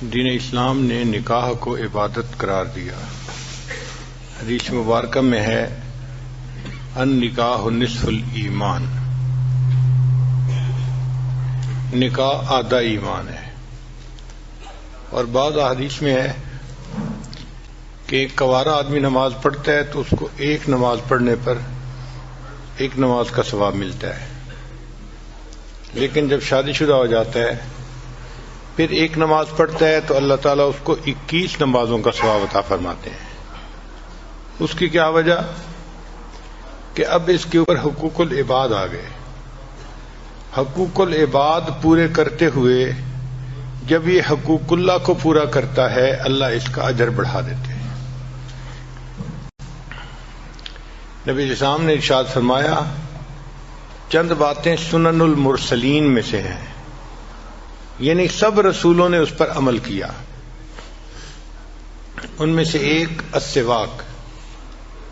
دین اسلام نے نکاح کو عبادت قرار دیا۔ حدیث مبارکہ میں ہے النکاح نصف الایمان، نکاح آدھا ایمان ہے۔ اور بعض احادیث میں ہے کہ ایک کوارا آدمی نماز پڑھتا ہے تو اس کو ایک نماز پڑھنے پر ایک نماز کا ثواب ملتا ہے، لیکن جب شادی شدہ ہو جاتا ہے پھر ایک نماز پڑھتا ہے تو اللہ تعالیٰ اس کو 21 نمازوں کا ثواب عطا فرماتے ہیں۔ اس کی کیا وجہ؟ کہ اب اس کے اوپر حقوق العباد آ گئے۔ حقوق العباد پورے کرتے ہوئے جب یہ حقوق اللہ کو پورا کرتا ہے اللہ اس کا اجر بڑھا دیتے ہیں۔ نبی اسلام نے ارشاد فرمایا چند باتیں سنن المرسلین میں سے ہیں، یعنی سب رسولوں نے اس پر عمل کیا۔ ان میں سے ایک السواک،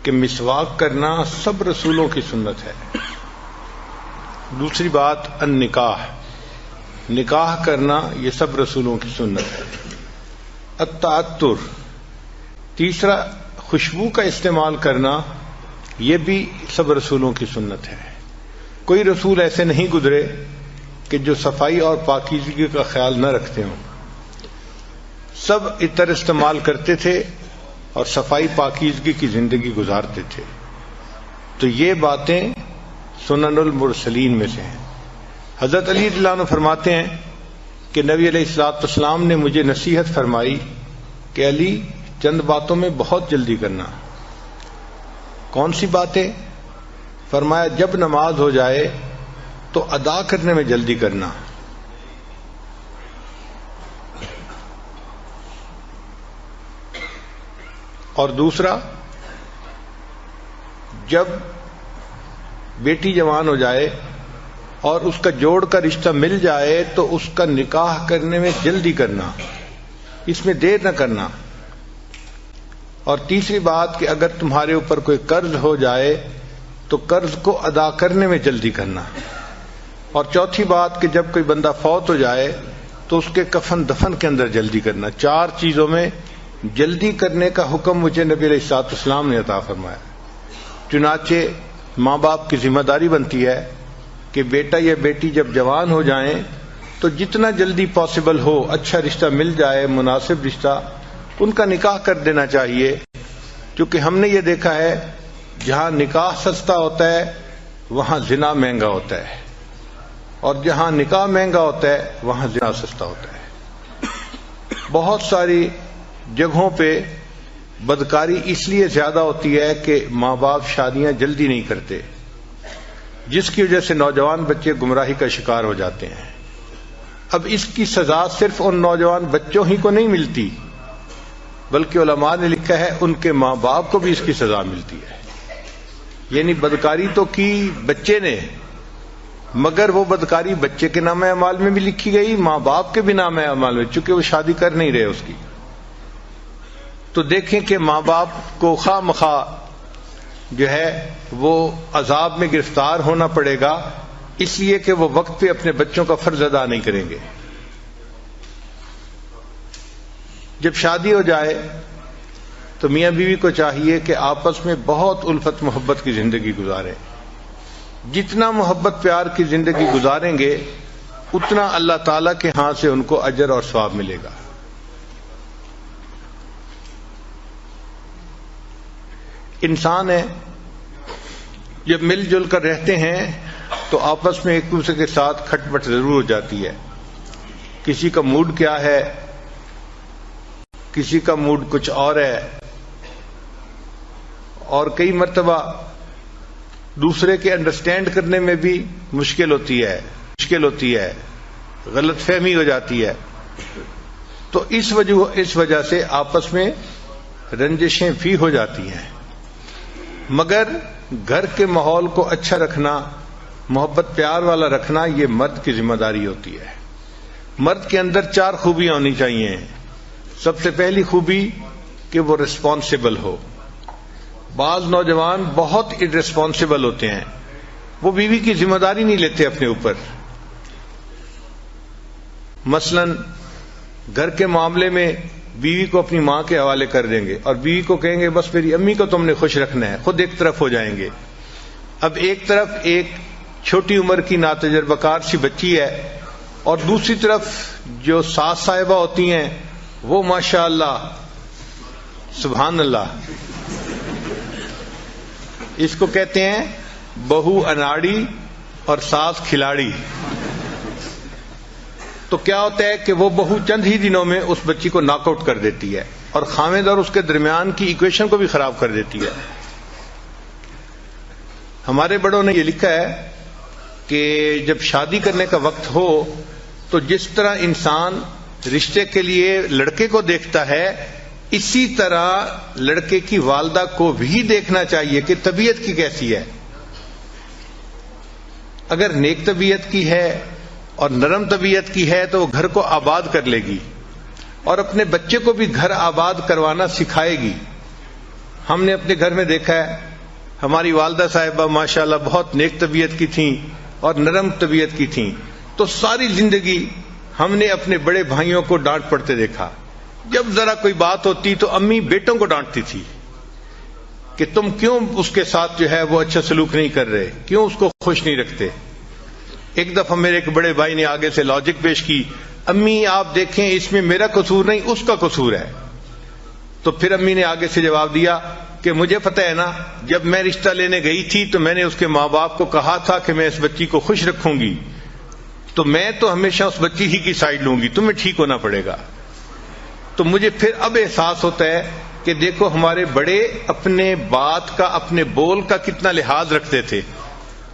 کہ مسواک کرنا سب رسولوں کی سنت ہے۔ دوسری بات النکاح، نکاح کرنا یہ سب رسولوں کی سنت ہے۔ التعطر، تیسرا خوشبو کا استعمال کرنا یہ بھی سب رسولوں کی سنت ہے۔ کوئی رسول ایسے نہیں گزرے کہ جو صفائی اور پاکیزگی کا خیال نہ رکھتے ہوں، سب عطر استعمال کرتے تھے اور صفائی پاکیزگی کی زندگی گزارتے تھے۔ تو یہ باتیں سنن المرسلین میں سے ہیں۔ حضرت علی رضی اللہ عنہ فرماتے ہیں کہ نبی علیہ الصلوۃ والسلام نے مجھے نصیحت فرمائی کہ علی چند باتوں میں بہت جلدی کرنا۔ کون سی باتیں؟ فرمایا جب نماز ہو جائے تو ادا کرنے میں جلدی کرنا، اور دوسرا جب بیٹی جوان ہو جائے اور اس کا جوڑ کا رشتہ مل جائے تو اس کا نکاح کرنے میں جلدی کرنا، اس میں دیر نہ کرنا۔ اور تیسری بات کہ اگر تمہارے اوپر کوئی قرض ہو جائے تو قرض کو ادا کرنے میں جلدی کرنا۔ اور چوتھی بات کہ جب کوئی بندہ فوت ہو جائے تو اس کے کفن دفن کے اندر جلدی کرنا۔ 4 چیزوں میں جلدی کرنے کا حکم مجھے نبی علیہ الصلوۃ والسلام نے عطا فرمایا۔ چنانچہ ماں باپ کی ذمہ داری بنتی ہے کہ بیٹا یا بیٹی جب جوان ہو جائیں تو جتنا جلدی پاسبل ہو، اچھا رشتہ مل جائے، مناسب رشتہ، ان کا نکاح کر دینا چاہیے، کیونکہ ہم نے یہ دیکھا ہے جہاں نکاح سستا ہوتا ہے وہاں زنا مہنگا ہوتا ہے، اور جہاں نکاح مہنگا ہوتا ہے وہاں زنا سستا ہوتا ہے۔ بہت ساری جگہوں پہ بدکاری اس لیے زیادہ ہوتی ہے کہ ماں باپ شادیاں جلدی نہیں کرتے، جس کی وجہ سے نوجوان بچے گمراہی کا شکار ہو جاتے ہیں۔ اب اس کی سزا صرف ان نوجوان بچوں ہی کو نہیں ملتی، بلکہ علماء نے لکھا ہے ان کے ماں باپ کو بھی اس کی سزا ملتی ہے۔ یعنی بدکاری تو کی بچے نے، مگر وہ بدکاری بچے کے نام اعمال میں بھی لکھی گئی، ماں باپ کے بھی نام اعمال میں، چونکہ وہ شادی کر نہیں رہے اس کی۔ تو دیکھیں کہ ماں باپ کو خواہ مخواہ جو ہے وہ عذاب میں گرفتار ہونا پڑے گا، اس لیے کہ وہ وقت پہ اپنے بچوں کا فرض ادا نہیں کریں گے۔ جب شادی ہو جائے تو میاں بیوی کو چاہیے کہ آپس میں بہت الفت محبت کی زندگی گزاریں۔ جتنا محبت پیار کی زندگی گزاریں گے اتنا اللہ تعالیٰ کے ہاں سے ان کو اجر اور ثواب ملے گا۔ انسان ہے، جب مل جل کر رہتے ہیں تو آپس میں ایک دوسرے کے ساتھ کھٹ پٹ ضرور ہو جاتی ہے۔ کسی کا موڈ کیا ہے، کسی کا موڈ کچھ اور ہے، اور کئی مرتبہ دوسرے کے انڈرسٹینڈ کرنے میں بھی مشکل ہوتی ہے، غلط فہمی ہو جاتی ہے۔ تو اس وجہ سے آپس میں رنجشیں بھی ہو جاتی ہیں۔ مگر گھر کے ماحول کو اچھا رکھنا، محبت پیار والا رکھنا، یہ مرد کی ذمہ داری ہوتی ہے۔ مرد کے اندر 4 خوبیاں ہونی چاہیے۔ سب سے پہلی خوبی کہ وہ رسپانسبل ہو، بعض نوجوان بہت irresponsible ہوتے ہیں، وہ بیوی کی ذمہ داری نہیں لیتے اپنے اوپر. مثلا گھر کے معاملے میں بیوی کو اپنی ماں کے حوالے کر دیں گے اور بیوی کو کہیں گے بس میری امی کو تم نے خوش رکھنا ہے، خود ایک طرف ہو جائیں گے. اب ایک طرف ایک چھوٹی عمر کی ناتجربہ کار سی بچی ہے اور دوسری طرف جو ساس صاحبہ ہوتی ہیں وہ ماشاء اللہ سبحان اللہ، اس کو کہتے ہیں بہو اناڑی اور ساس کھلاڑی. تو کیا ہوتا ہے کہ وہ بہو چند ہی دنوں میں اس بچی کو ناک آؤٹ کر دیتی ہے اور خاوند اور اس کے درمیان کی ایکویشن کو بھی خراب کر دیتی ہے. ہمارے بڑوں نے یہ لکھا ہے کہ جب شادی کرنے کا وقت ہو تو جس طرح انسان رشتے کے لیے لڑکے کو دیکھتا ہے، اسی طرح لڑکے کی والدہ کو بھی دیکھنا چاہیے کہ طبیعت کی کیسی ہے. اگر نیک طبیعت کی ہے اور نرم طبیعت کی ہے تو وہ گھر کو آباد کر لے گی اور اپنے بچے کو بھی گھر آباد کروانا سکھائے گی. ہم نے اپنے گھر میں دیکھا ہے ہماری والدہ صاحبہ ماشاءاللہ بہت نیک طبیعت کی تھیں اور نرم طبیعت کی تھیں، تو ساری زندگی ہم نے اپنے بڑے بھائیوں کو ڈانٹ پڑتے دیکھا. جب ذرا کوئی بات ہوتی تو امی بیٹوں کو ڈانٹتی تھی کہ تم کیوں اس کے ساتھ جو ہے وہ اچھا سلوک نہیں کر رہے، کیوں اس کو خوش نہیں رکھتے. ایک دفعہ میرے ایک بڑے بھائی نے آگے سے لاجک پیش کی، امی آپ دیکھیں اس میں میرا قصور نہیں اس کا قصور ہے. تو پھر امی نے آگے سے جواب دیا کہ مجھے پتہ ہے نا، جب میں رشتہ لینے گئی تھی تو میں نے اس کے ماں باپ کو کہا تھا کہ میں اس بچی کو خوش رکھوں گی، تو میں تو ہمیشہ اس بچی ہی کی سائڈ لوں گی، تمہیں ٹھیک ہونا پڑے گا. تو مجھے پھر اب احساس ہوتا ہے کہ دیکھو ہمارے بڑے اپنے بات کا اپنے بول کا کتنا لحاظ رکھتے تھے،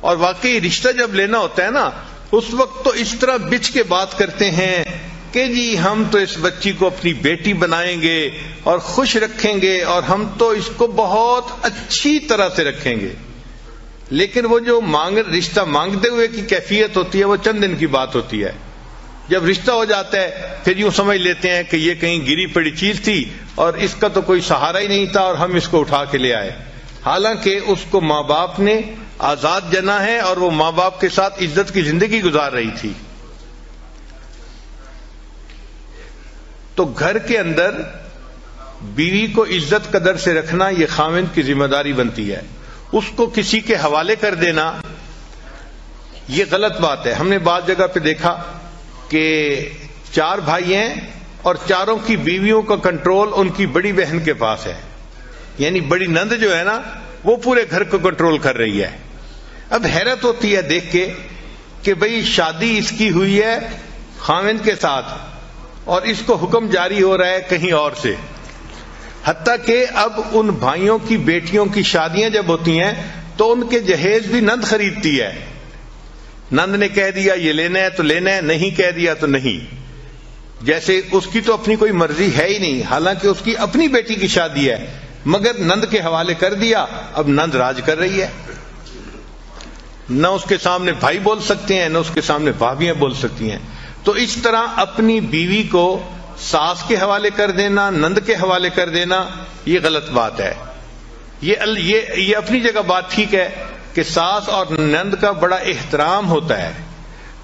اور واقعی رشتہ جب لینا ہوتا ہے نا اس وقت تو اس طرح بچ کے بات کرتے ہیں کہ جی ہم تو اس بچی کو اپنی بیٹی بنائیں گے اور خوش رکھیں گے اور ہم تو اس کو بہت اچھی طرح سے رکھیں گے. لیکن وہ جو رشتہ مانگتے ہوئے کی کیفیت ہوتی ہے وہ چند دن کی بات ہوتی ہے. جب رشتہ ہو جاتا ہے پھر یوں سمجھ لیتے ہیں کہ یہ کہیں گری پڑی چیز تھی اور اس کا تو کوئی سہارا ہی نہیں تھا اور ہم اس کو اٹھا کے لے آئے، حالانکہ اس کو ماں باپ نے آزاد جنا ہے اور وہ ماں باپ کے ساتھ عزت کی زندگی گزار رہی تھی. تو گھر کے اندر بیوی کو عزت قدر سے رکھنا یہ خاوند کی ذمہ داری بنتی ہے. اس کو کسی کے حوالے کر دینا یہ غلط بات ہے. ہم نے بعض جگہ پہ دیکھا کہ 4 بھائی ہیں اور چاروں کی بیویوں کا کنٹرول ان کی بڑی بہن کے پاس ہے، یعنی بڑی نند جو ہے نا وہ پورے گھر کو کنٹرول کر رہی ہے. اب حیرت ہوتی ہے دیکھ کے کہ بھئی شادی اس کی ہوئی ہے خاوند کے ساتھ اور اس کو حکم جاری ہو رہا ہے کہیں اور سے. حتیٰ کہ اب ان بھائیوں کی بیٹیوں کی شادیاں جب ہوتی ہیں تو ان کے جہیز بھی نند خریدتی ہے. نند نے کہہ دیا یہ لینا ہے تو لینا ہے، نہیں کہہ دیا تو نہیں. جیسے اس کی تو اپنی کوئی مرضی ہے ہی نہیں، حالانکہ اس کی اپنی بیٹی کی شادی ہے، مگر نند کے حوالے کر دیا. اب نند راج کر رہی ہے، نہ اس کے سامنے بھائی بول سکتے ہیں نہ اس کے سامنے بھابیاں بول سکتی ہیں. تو اس طرح اپنی بیوی کو ساس کے حوالے کر دینا، نند کے حوالے کر دینا یہ غلط بات ہے. یہ اپنی جگہ بات ٹھیک ہے کہ ساس اور نند کا بڑا احترام ہوتا ہے،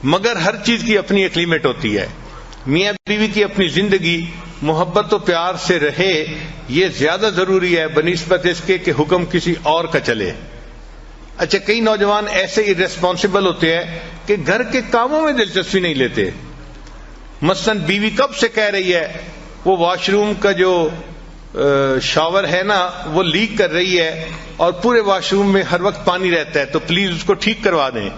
مگر ہر چیز کی اپنی ایک لیمٹ ہوتی ہے. میاں بیوی کی اپنی زندگی محبت و پیار سے رہے یہ زیادہ ضروری ہے بنسبت اس کے کہ حکم کسی اور کا چلے. اچھا کئی نوجوان ایسے irresponsible ہوتے ہیں کہ گھر کے کاموں میں دلچسپی نہیں لیتے. مثلا بیوی کب سے کہہ رہی ہے وہ واش روم کا جو شاور ہے نا وہ لیک کر رہی ہے اور پورے واش روم میں ہر وقت پانی رہتا ہے تو پلیز اس کو ٹھیک کروا دیں.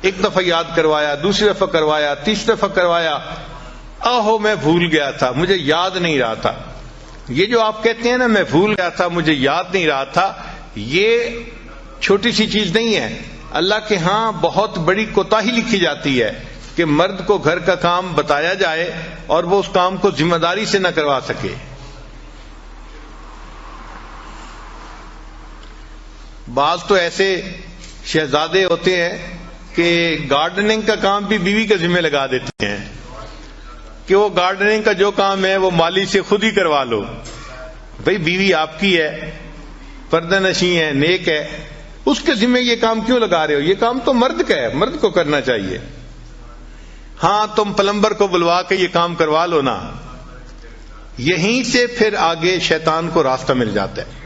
ایک دفعہ یاد کروایا، دوسری دفعہ کروایا، تیسری دفعہ کروایا، آہو میں بھول گیا تھا، مجھے یاد نہیں رہا تھا. یہ جو آپ کہتے ہیں نا میں بھول گیا تھا مجھے یاد نہیں رہا تھا، یہ چھوٹی سی چیز نہیں ہے. اللہ کے ہاں بہت بڑی کوتاہی لکھی جاتی ہے کہ مرد کو گھر کا کام بتایا جائے اور وہ اس کام کو ذمہ داری سے نہ کروا سکے. بعض تو ایسے شہزادے ہوتے ہیں کہ گارڈننگ کا کام بھی بیوی کے ذمہ لگا دیتے ہیں کہ وہ گارڈننگ کا جو کام ہے وہ مالی سے خود ہی کروا لو. بھئی بیوی آپ کی ہے، پردہ نشیں ہے، نیک ہے، اس کے ذمہ یہ کام کیوں لگا رہے ہو؟ یہ کام تو مرد کا ہے، مرد کو کرنا چاہیے. ہاں تم پلمبر کو بلوا کے یہ کام کروا لو نا. یہیں سے پھر آگے شیطان کو راستہ مل جاتا ہے.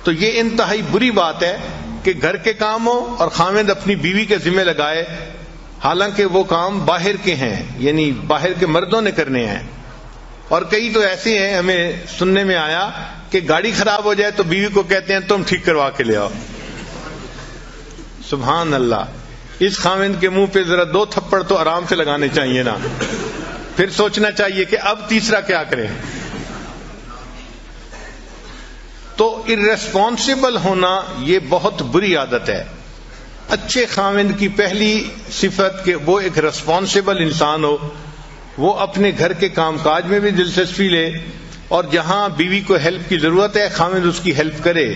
تو یہ انتہائی بری بات ہے کہ گھر کے کام ہو اور خاوند اپنی بیوی کے ذمہ لگائے، حالانکہ وہ کام باہر کے ہیں، یعنی باہر کے مردوں نے کرنے ہیں. اور کئی تو ایسے ہیں، ہمیں سننے میں آیا کہ گاڑی خراب ہو جائے تو بیوی کو کہتے ہیں تم ٹھیک کروا کے لے آؤ. سبحان اللہ. اس خاوند کے منہ پہ ذرا 2 تھپڑ تو آرام سے لگانے چاہیے نا، پھر سوچنا چاہیے کہ اب تیسرا کیا کریں. تو ارریسپانسبل ہونا یہ بہت بری عادت ہے. اچھے خاوند کی پہلی صفت کہ وہ ایک ریسپانسبل انسان ہو، وہ اپنے گھر کے کام کاج میں بھی دلچسپی لے، اور جہاں بیوی کو ہیلپ کی ضرورت ہے خاوند اس کی ہیلپ کرے.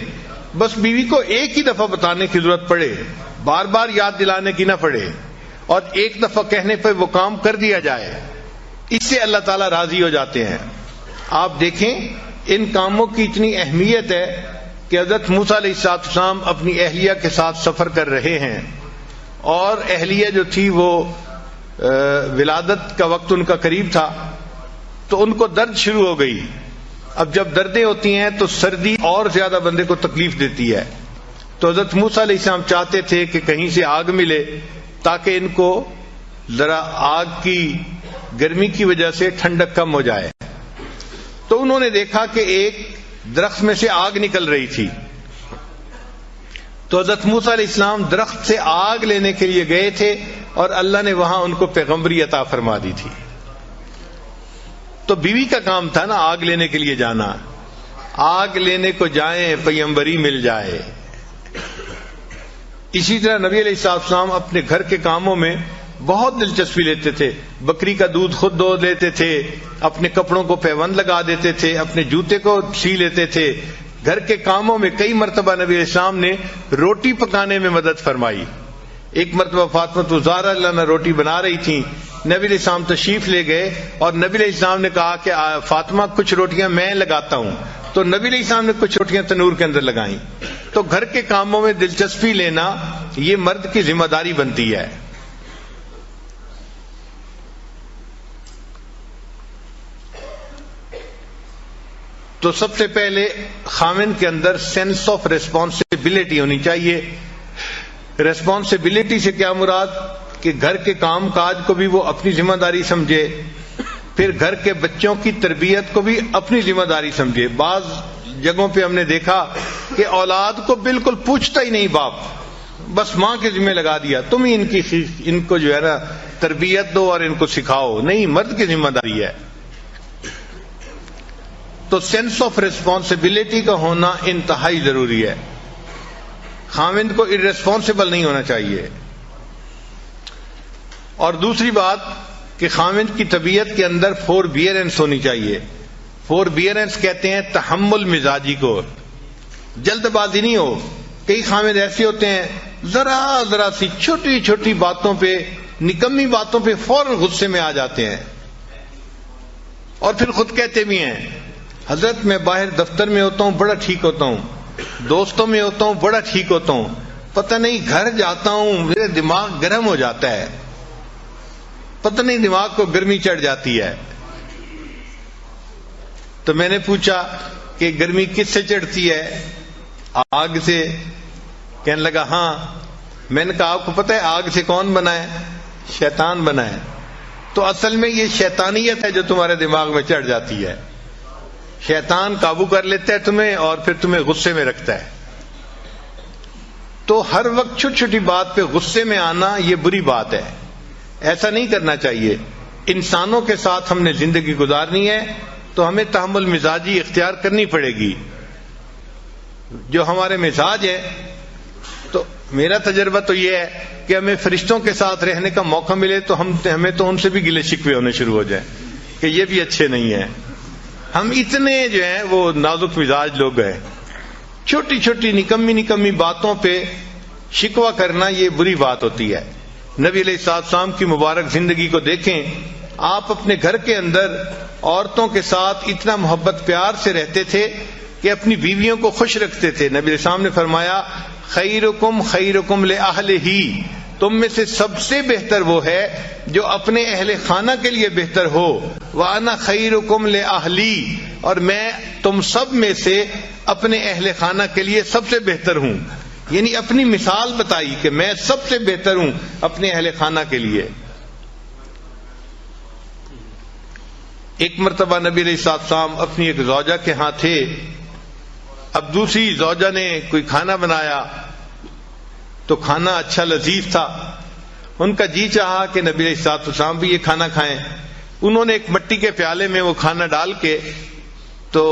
بس بیوی کو ایک ہی دفعہ بتانے کی ضرورت پڑے، بار بار یاد دلانے کی نہ پڑے، اور ایک دفعہ کہنے پہ وہ کام کر دیا جائے. اس سے اللہ تعالیٰ راضی ہو جاتے ہیں. آپ دیکھیں ان کاموں کی اتنی اہمیت ہے کہ حضرت موسیٰ علیہ السلام اپنی اہلیہ کے ساتھ سفر کر رہے ہیں، اور اہلیہ جو تھی وہ ولادت کا وقت ان کا قریب تھا، تو ان کو درد شروع ہو گئی. اب جب دردیں ہوتی ہیں تو سردی اور زیادہ بندے کو تکلیف دیتی ہے. تو حضرت موسیٰ علیہ السلام چاہتے تھے کہ کہیں سے آگ ملے تاکہ ان کو ذرا آگ کی گرمی کی وجہ سے ٹھنڈک کم ہو جائے. تو انہوں نے دیکھا کہ ایک درخت میں سے آگ نکل رہی تھی. تو حضرت موسیٰ علیہ السلام درخت سے آگ لینے کے لیے گئے تھے، اور اللہ نے وہاں ان کو پیغمبری عطا فرما دی تھی. تو بیوی کا کام تھا نا آگ لینے کے لیے جانا. آگ لینے کو جائیں پیغمبری مل جائے. اسی طرح نبی علیہ السلام اپنے گھر کے کاموں میں بہت دلچسپی لیتے تھے. بکری کا دودھ خود دو لیتے تھے، اپنے کپڑوں کو پیوند لگا دیتے تھے، اپنے جوتے کو سی لیتے تھے. گھر کے کاموں میں کئی مرتبہ نبی علیہ السلام نے روٹی پکانے میں مدد فرمائی. ایک مرتبہ فاطمہ الزہرا اللہ نے روٹی بنا رہی تھی، نبی علیہ السلام تشریف لے گئے، اور نبی علیہ السلام نے کہا کہ فاطمہ کچھ روٹیاں میں لگاتا ہوں. تو نبی علیہ السلام نے کچھ روٹیاں تنور کے اندر لگائیں. تو گھر کے کاموں میں دلچسپی لینا یہ مرد کی ذمہ داری بنتی ہے. تو سب سے پہلے خاوند کے اندر سینس آف ریسپانسبلٹی ہونی چاہیے. ریسپانسبلٹی سے کیا مراد؟ کہ گھر کے کام کاج کو بھی وہ اپنی ذمہ داری سمجھے، پھر گھر کے بچوں کی تربیت کو بھی اپنی ذمہ داری سمجھے. بعض جگہوں پہ ہم نے دیکھا کہ اولاد کو بالکل پوچھتا ہی نہیں باپ، بس ماں کے ذمہ لگا دیا تم ہی ان کو جو ہے نا تربیت دو اور ان کو سکھاؤ. نہیں، مرد کی ذمہ داری ہے. تو سینس آف ریسپانسبلٹی کا ہونا انتہائی ضروری ہے. خاوند کو ارریسپانسبل نہیں ہونا چاہیے. اور دوسری بات کہ خاوند کی طبیعت کے اندر فوربیئرنس ہونی چاہیے. فوربیئرنس کہتے ہیں تحمل مزاجی کو. جلد بازی نہیں ہو. کئی خاوند ایسے ہوتے ہیں ذرا سی چھوٹی چھوٹی باتوں پہ، نکمی باتوں پہ فوراً غصے میں آ جاتے ہیں، اور پھر خود کہتے بھی ہیں حضرت میں باہر دفتر میں ہوتا ہوں بڑا ٹھیک ہوتا ہوں، دوستوں میں ہوتا ہوں بڑا ٹھیک ہوتا ہوں، پتہ نہیں گھر جاتا ہوں میرے دماغ گرم ہو جاتا ہے، پتہ نہیں دماغ کو گرمی چڑھ جاتی ہے. تو میں نے پوچھا کہ گرمی کس سے چڑھتی ہے؟ آگ سے. کہنے لگا ہاں. میں نے کہا آپ کو پتہ ہے آگ سے کون بنا ہے؟ شیطان بنا ہے. تو اصل میں یہ شیطانیت ہے جو تمہارے دماغ میں چڑھ جاتی ہے. شیطان قابو کر لیتا ہے تمہیں اور پھر تمہیں غصے میں رکھتا ہے. تو ہر وقت چھوٹی چھوٹی بات پہ غصے میں آنا یہ بری بات ہے. ایسا نہیں کرنا چاہیے. انسانوں کے ساتھ ہم نے زندگی گزارنی ہے تو ہمیں تحمل مزاجی اختیار کرنی پڑے گی. جو ہمارے مزاج ہے، تو میرا تجربہ تو یہ ہے کہ ہمیں فرشتوں کے ساتھ رہنے کا موقع ملے تو ہمیں تو ان سے بھی گلے شکوے ہونے شروع ہو جائیں کہ یہ بھی اچھے نہیں ہیں. ہم اتنے جو ہیں وہ نازک مزاج لوگ ہیں. چھوٹی چھوٹی نکمی باتوں پہ شکوہ کرنا یہ بری بات ہوتی ہے. نبی علیہ السلام کی مبارک زندگی کو دیکھیں. آپ اپنے گھر کے اندر عورتوں کے ساتھ اتنا محبت پیار سے رہتے تھے کہ کہ اپنی بیویوں کو خوش رکھتے تھے. نبی علیہ السلام نے فرمایا خیرکم خیرکم لأہلہ، تم میں سے سب سے بہتر وہ ہے جو اپنے اہل خانہ کے لیے بہتر ہو. وَأَنَا خَيْرُكُمْ لِأَهْلِي، اور میں تم سب میں سے اپنے اہل خانہ کے لیے سب سے بہتر ہوں. یعنی اپنی مثال بتائی کہ میں سب سے بہتر ہوں اپنے اہل خانہ کے لیے. ایک مرتبہ نبی علیہ السلام اپنی ایک زوجہ کے ہاں تھے. اب دوسری زوجہ نے کوئی کھانا بنایا تو کھانا اچھا لذیذ تھا. ان کا جی چاہا کہ نبی علیہ السلام بھی یہ کھانا کھائیں. انہوں نے ایک مٹی کے پیالے میں وہ کھانا ڈال کے تو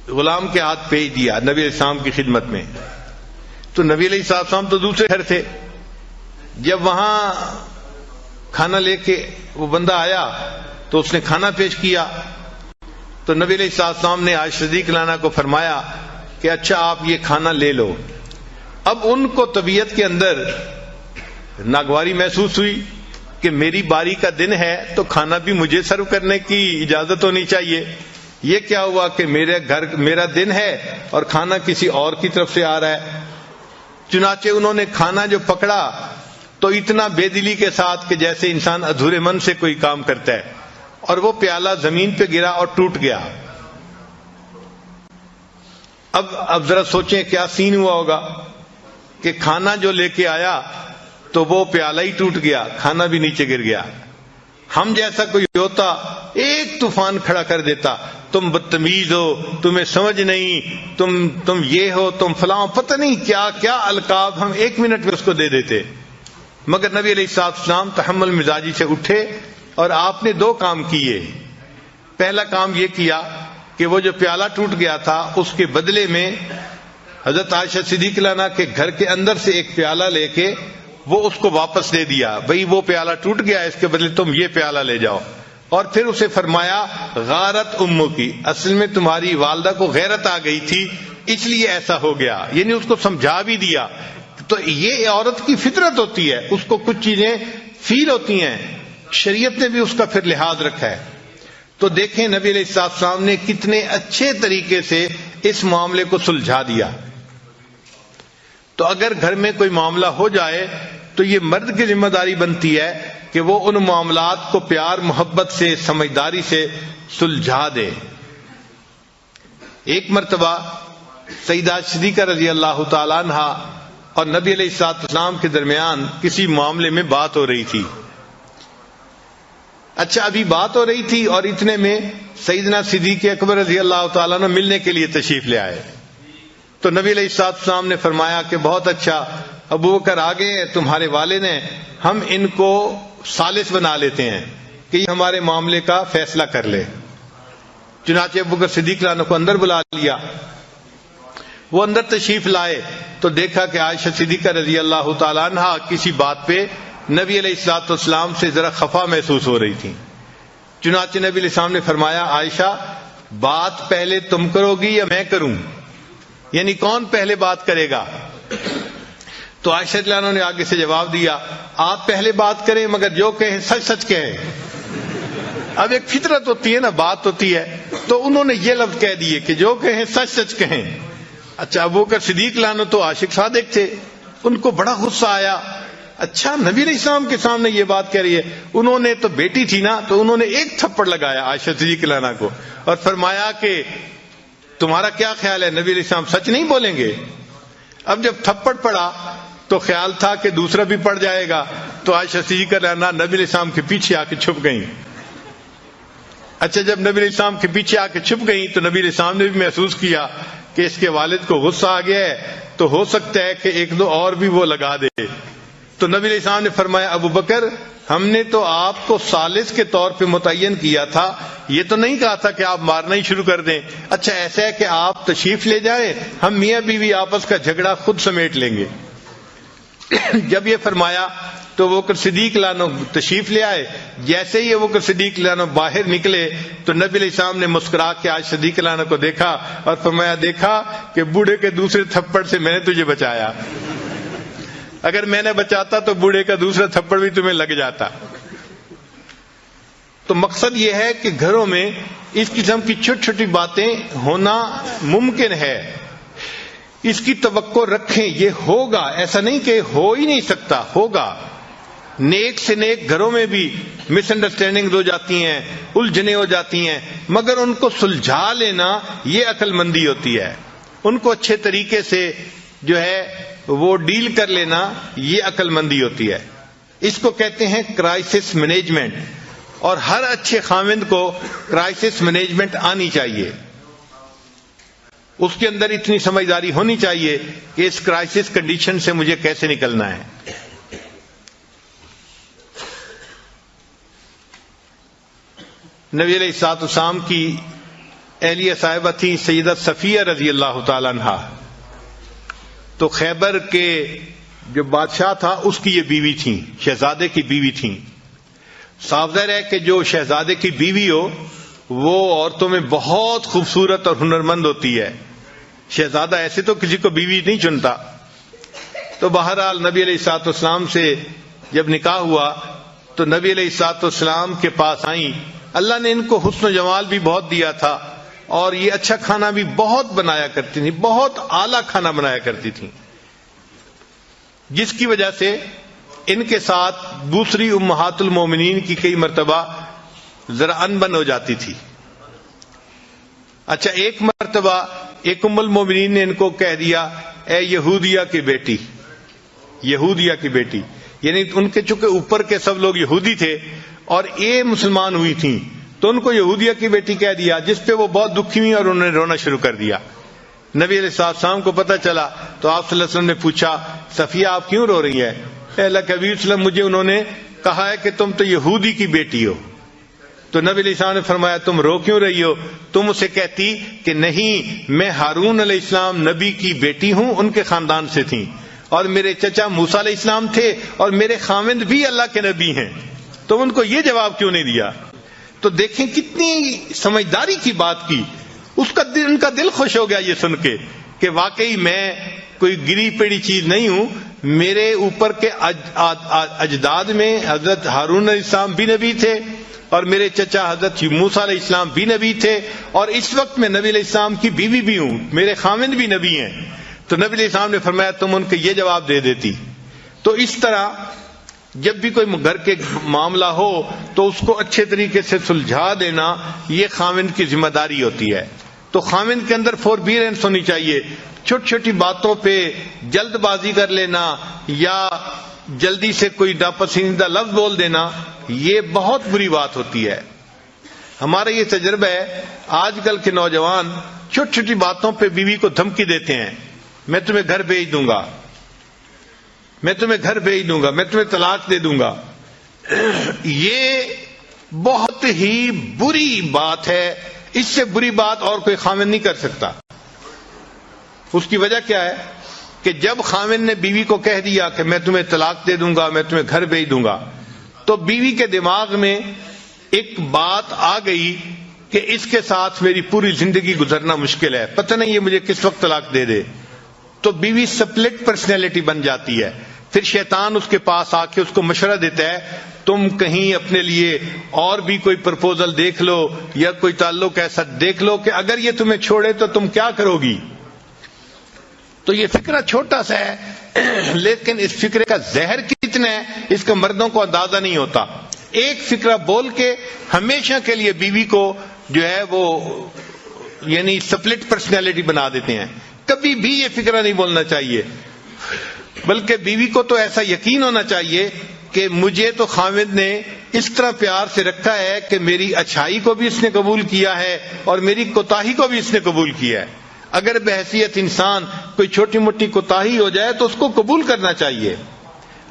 غلام کے ہاتھ بھیج دیا نبی علیہ السلام کی خدمت میں. تو نبی علیہ السلام تو دوسرے گھر تھے. جب وہاں کھانا لے کے وہ بندہ آیا تو اس نے کھانا پیش کیا تو نبی علیہ السلام نے عائشہ صدیقہ رضی اللہ عنہا کو فرمایا کہ اچھا آپ یہ کھانا لے لو. اب ان کو طبیعت کے اندر ناگواری محسوس ہوئی کہ میری باری کا دن ہے تو کھانا بھی مجھے سرو کرنے کی اجازت ہونی چاہیے. یہ کیا ہوا کہ میرے گھر میرا دن ہے اور کھانا کسی اور کی طرف سے آ رہا ہے. چنانچہ انہوں نے کھانا جو پکڑا تو اتنا بے دلی کے ساتھ کہ جیسے انسان ادھورے من سے کوئی کام کرتا ہے، اور وہ پیالہ زمین پہ گرا اور ٹوٹ گیا. اب ذرا سوچیں کیا سین ہوا ہوگا کہ کھانا جو لے کے آیا تو وہ پیالہ ہی ٹوٹ گیا، کھانا بھی نیچے گر گیا. ہم جیسا کوئی ہوتا ایک طوفان کھڑا کر دیتا، تم بدتمیز ہو، تمہیں سمجھ نہیں، تم یہ ہو، تم فلاں، پتہ نہیں کیا کیا القاب ہم ایک منٹ میں اس کو دے دیتے. مگر نبی علیہ السلام تحمل مزاجی سے اٹھے اور آپ نے دو کام کیے. پہلا کام یہ کیا کہ وہ جو پیالہ ٹوٹ گیا تھا اس کے بدلے میں حضرت عائشہ صدیقہ رضی اللہ عنہا کے گھر کے اندر سے ایک پیالہ لے کے وہ اس کو واپس دے دیا. بھئی وہ پیالہ ٹوٹ گیا، اس کے بدلے تم یہ پیالہ لے جاؤ. اور پھر اسے فرمایا غارت امو کی، اصل میں تمہاری والدہ کو غیرت آ گئی تھی اس لیے ایسا ہو گیا. یعنی اس کو سمجھا بھی دیا. تو یہ عورت کی فطرت ہوتی ہے، اس کو کچھ چیزیں فیل ہوتی ہیں، شریعت نے بھی اس کا پھر لحاظ رکھا ہے. تو دیکھیں نبی علیہ السلام نے کتنے اچھے طریقے سے اس معاملے کو سلجھا دیا. تو اگر گھر میں کوئی معاملہ ہو جائے تو یہ مرد کی ذمہ داری بنتی ہے کہ وہ ان معاملات کو پیار محبت سے سمجھداری سے سلجھا دے. ایک مرتبہ سیدہ صدیقہ رضی اللہ تعالی عنہا اور نبی علیہ السلام کے درمیان کسی معاملے میں بات ہو رہی تھی. اچھا ابھی بات ہو رہی تھی اور اتنے میں سیدنا صدیق اکبر رضی اللہ تعالیٰ عنہ ملنے کے لیے تشریف لے آئے. تو نبی علیہ السلام نے فرمایا کہ بہت اچھا، ابو بکر آگے ہیں، تمہارے والد ہیں، ہم ان کو ثالث بنا لیتے ہیں کہ یہ ہمارے معاملے کا فیصلہ کر لے. چنانچہ ابو بکر صدیق رضی اللہ عنہ کو اندر بلا لیا. وہ اندر تشریف لائے تو دیکھا کہ عائشہ صدیقہ رضی اللہ تعالی عنہا کسی بات پہ نبی علیہ السلام سے ذرا خفا محسوس ہو رہی تھی. چنانچہ نبی علیہ السلام نے فرمایا عائشہ بات پہلے تم کرو گی یا میں کروں؟ یعنی کون پہلے بات کرے گا؟ تو عائشہ رضی اللہ عنہا نے آگے سے جواب دیا آپ پہلے بات کریں مگر جو کہیں سچ سچ کہیں. اب ایک فطرت ہوتی ہے نا، بات ہوتی ہے، تو انہوں نے یہ لفظ کہہ دیے کہ جو کہیں سچ سچ کہیں. اچھا ابو بکر صدیق رضی اللہ عنہ تو عاشق صادق تھے، ان کو بڑا غصہ آیا. اچھا نبی علیہ السلام کے سامنے یہ بات کہہ رہی ہے. انہوں نے تو بیٹی تھی نا، تو انہوں نے ایک تھپڑ لگایا عائشہ صدیقہ رضی اللہ عنہا کو اور فرمایا کہ تمہارا کیا خیال ہے نبی علیہ السلام سچ نہیں بولیں گے؟ اب جب تھپڑ پڑا تو خیال تھا کہ دوسرا بھی پڑ جائے گا، تو عائشہ صدیقہ رضی اللہ عنہا نبی علیہ السلام کے پیچھے آ کے چھپ گئیں. اچھا جب نبی علیہ السلام کے پیچھے آ کے چھپ گئیں تو نبی علیہ السلام نے بھی محسوس کیا کہ اس کے والد کو غصہ آ گیا ہے، تو ہو سکتا ہے کہ ایک دو اور بھی وہ لگا دے. تو نبی علیہ السلام نے فرمایا ابو بکر ہم نے تو آپ کو ثالث کے طور پہ متعین کیا تھا، یہ تو نہیں کہا تھا کہ آپ مارنا ہی شروع کر دیں. اچھا ایسا ہے کہ آپ تشریف لے جائیں، ہم میاں بیوی آپس کا جھگڑا خود سمیٹ لیں گے. جب یہ فرمایا تو وہ صدیق رضی اللہ عنہ تشریف لے آئے. جیسے ہی وہ صدیق رضی اللہ عنہ باہر نکلے تو نبی علیہ السلام نے مسکرا کے آج صدیق رضی اللہ عنہ کو دیکھا اور فرمایا دیکھا کہ بوڑھے کے دوسرے تھپڑ سے میں نے تجھے بچایا، اگر میں نے بچاتا تو بوڑھے کا دوسرا تھپڑ بھی تمہیں لگ جاتا. تو مقصد یہ ہے کہ گھروں میں اس قسم کی چھوٹی چھوٹی باتیں ہونا ممکن ہے، اس کی توقع رکھیں، یہ ہوگا، ایسا نہیں کہ ہو ہی نہیں سکتا، ہوگا۔ نیک سے نیک گھروں میں بھی مس انڈرسٹینڈنگ ہو جاتی ہیں، الجھنیں ہو جاتی ہیں، مگر ان کو سلجھا لینا یہ عقل مندی ہوتی ہے، ان کو اچھے طریقے سے جو ہے وہ ڈیل کر لینا یہ عقل مندی ہوتی ہے۔ اس کو کہتے ہیں کرائسس مینجمنٹ، اور ہر اچھے خاوند کو کرائسس مینجمنٹ آنی چاہیے، اس کے اندر اتنی سمجھداری ہونی چاہیے کہ اس کرائسس کنڈیشن سے مجھے کیسے نکلنا ہے۔ نبی علیہ الصلوۃ والسلام کی اہلیہ صاحبہ تھی سیدہ صفیہ رضی اللہ تعالی عنہا، تو خیبر کے جو بادشاہ تھا اس کی یہ بیوی تھیں، شہزادے کی بیوی تھیں۔ صاف ظاہر ہے کہ جو شہزادے کی بیوی ہو وہ عورتوں میں بہت خوبصورت اور ہنرمند ہوتی ہے، شہزادہ ایسے تو کسی کو بیوی نہیں چنتا۔ تو بہرحال نبی علیہ الصلوۃ والسلام سے جب نکاح ہوا تو نبی علیہ الصلوۃ والسلام کے پاس آئیں۔ اللہ نے ان کو حسن و جمال بھی بہت دیا تھا، اور یہ اچھا کھانا بھی بہت بنایا کرتی تھیں، بہت اعلیٰ کھانا بنایا کرتی تھیں، جس کی وجہ سے ان کے ساتھ دوسری امہات المومنین کی کئی مرتبہ ذرا انبن ہو جاتی تھی۔ اچھا، ایک مرتبہ ایک ام المومنین نے ان کو کہہ دیا، اے یہودیہ کی بیٹی، یہودیہ کی بیٹی، یعنی ان کے چونکہ اوپر کے سب لوگ یہودی تھے اور یہ مسلمان ہوئی تھیں، تو ان کو یہودیہ کی بیٹی کہہ دیا، جس پہ وہ بہت دکھی ہوئی اور انہوں نے رونا شروع کر دیا۔ نبی علیہ السلام کو پتہ چلا تو آپ صلی اللہ علیہ وسلم نے پوچھا، صفیہ آپ کیوں رو رہی ہے؟ اے اللہ کے حبیب صلی اللہ علیہ وسلم، مجھے انہوں نے کہا ہے کہ تم تو یہودی کی بیٹی ہو۔ تو نبی علیہ السلام نے فرمایا، تم رو کیوں رہی ہو؟ تم اسے کہتی کہ نہیں، میں ہارون علیہ السلام نبی کی بیٹی ہوں، ان کے خاندان سے تھیں، اور میرے چچا موسیٰ علیہ السلام تھے، اور میرے خاوند بھی اللہ کے نبی ہیں۔ تم ان کو یہ جواب کیوں نہیں دیا؟ تو دیکھیں کتنی سمجھداری کی بات کی، ان کا دل خوش ہو گیا یہ سن کے کہ واقعی میں کوئی گری پیڑی چیز نہیں ہوں، میرے اوپر کے اجداد میں حضرت ہارون علیہ السلام بھی نبی تھے، اور میرے چچا حضرت موسیٰ علیہ السلام بھی نبی تھے، اور اس وقت میں نبی علیہ السلام کی بیوی بھی ہوں، میرے خاوند بھی نبی ہیں۔ تو نبی علیہ السلام نے فرمایا تم ان کو یہ جواب دے دیتی۔ تو اس طرح جب بھی کوئی گھر کے معاملہ ہو تو اس کو اچھے طریقے سے سلجھا دینا یہ خاوند کی ذمہ داری ہوتی ہے۔ تو خاوند کے اندر فوربیرنس ہونی چاہیے، چھوٹی چھوٹی باتوں پہ جلد بازی کر لینا یا جلدی سے کوئی ناپسندیدہ لفظ بول دینا یہ بہت بری بات ہوتی ہے۔ ہمارا یہ تجربہ ہے، آج کل کے نوجوان چھوٹی چھوٹی باتوں پہ بیوی کو دھمکی دیتے ہیں، میں تمہیں گھر بھیج دوں گا، میں تمہیں گھر بھیج دوں گا، میں تمہیں طلاق دے دوں گا۔ یہ بہت ہی بری بات ہے، اس سے بری بات اور کوئی خاوند نہیں کر سکتا۔ اس کی وجہ کیا ہے کہ جب خاوند نے بیوی کو کہہ دیا کہ میں تمہیں طلاق دے دوں گا، میں تمہیں گھر بھیج دوں گا، تو بیوی کے دماغ میں ایک بات آ گئی کہ اس کے ساتھ میری پوری زندگی گزرنا مشکل ہے، پتہ نہیں یہ مجھے کس وقت طلاق دے دے۔ تو بیوی سپلٹ پرسنالٹی بن جاتی ہے، پھر شیطان اس کے پاس آ کے اس کو مشورہ دیتا ہے تم کہیں اپنے لیے اور بھی کوئی پرپوزل دیکھ لو یا کوئی تعلق ایسا دیکھ لو کہ اگر یہ تمہیں چھوڑے تو تم کیا کرو گی۔ تو یہ فکرہ چھوٹا سا ہے لیکن اس فکرے کا زہر کتنا ہے اس کا مردوں کو اندازہ نہیں ہوتا۔ ایک فکرہ بول کے ہمیشہ کے لیے بیوی کو جو ہے وہ یعنی سپلٹ پرسنالٹی بنا دیتے ہیں۔ کبھی بھی یہ فکرہ نہیں بولنا چاہیے، بلکہ بیوی کو تو ایسا یقین ہونا چاہیے کہ مجھے تو خاوند نے اس طرح پیار سے رکھا ہے کہ میری اچھائی کو بھی اس نے قبول کیا ہے اور میری کوتاہی کو بھی اس نے قبول کیا ہے۔ اگر بحیثیت انسان کوئی چھوٹی موٹی کوتاہی ہو جائے تو اس کو قبول کرنا چاہیے۔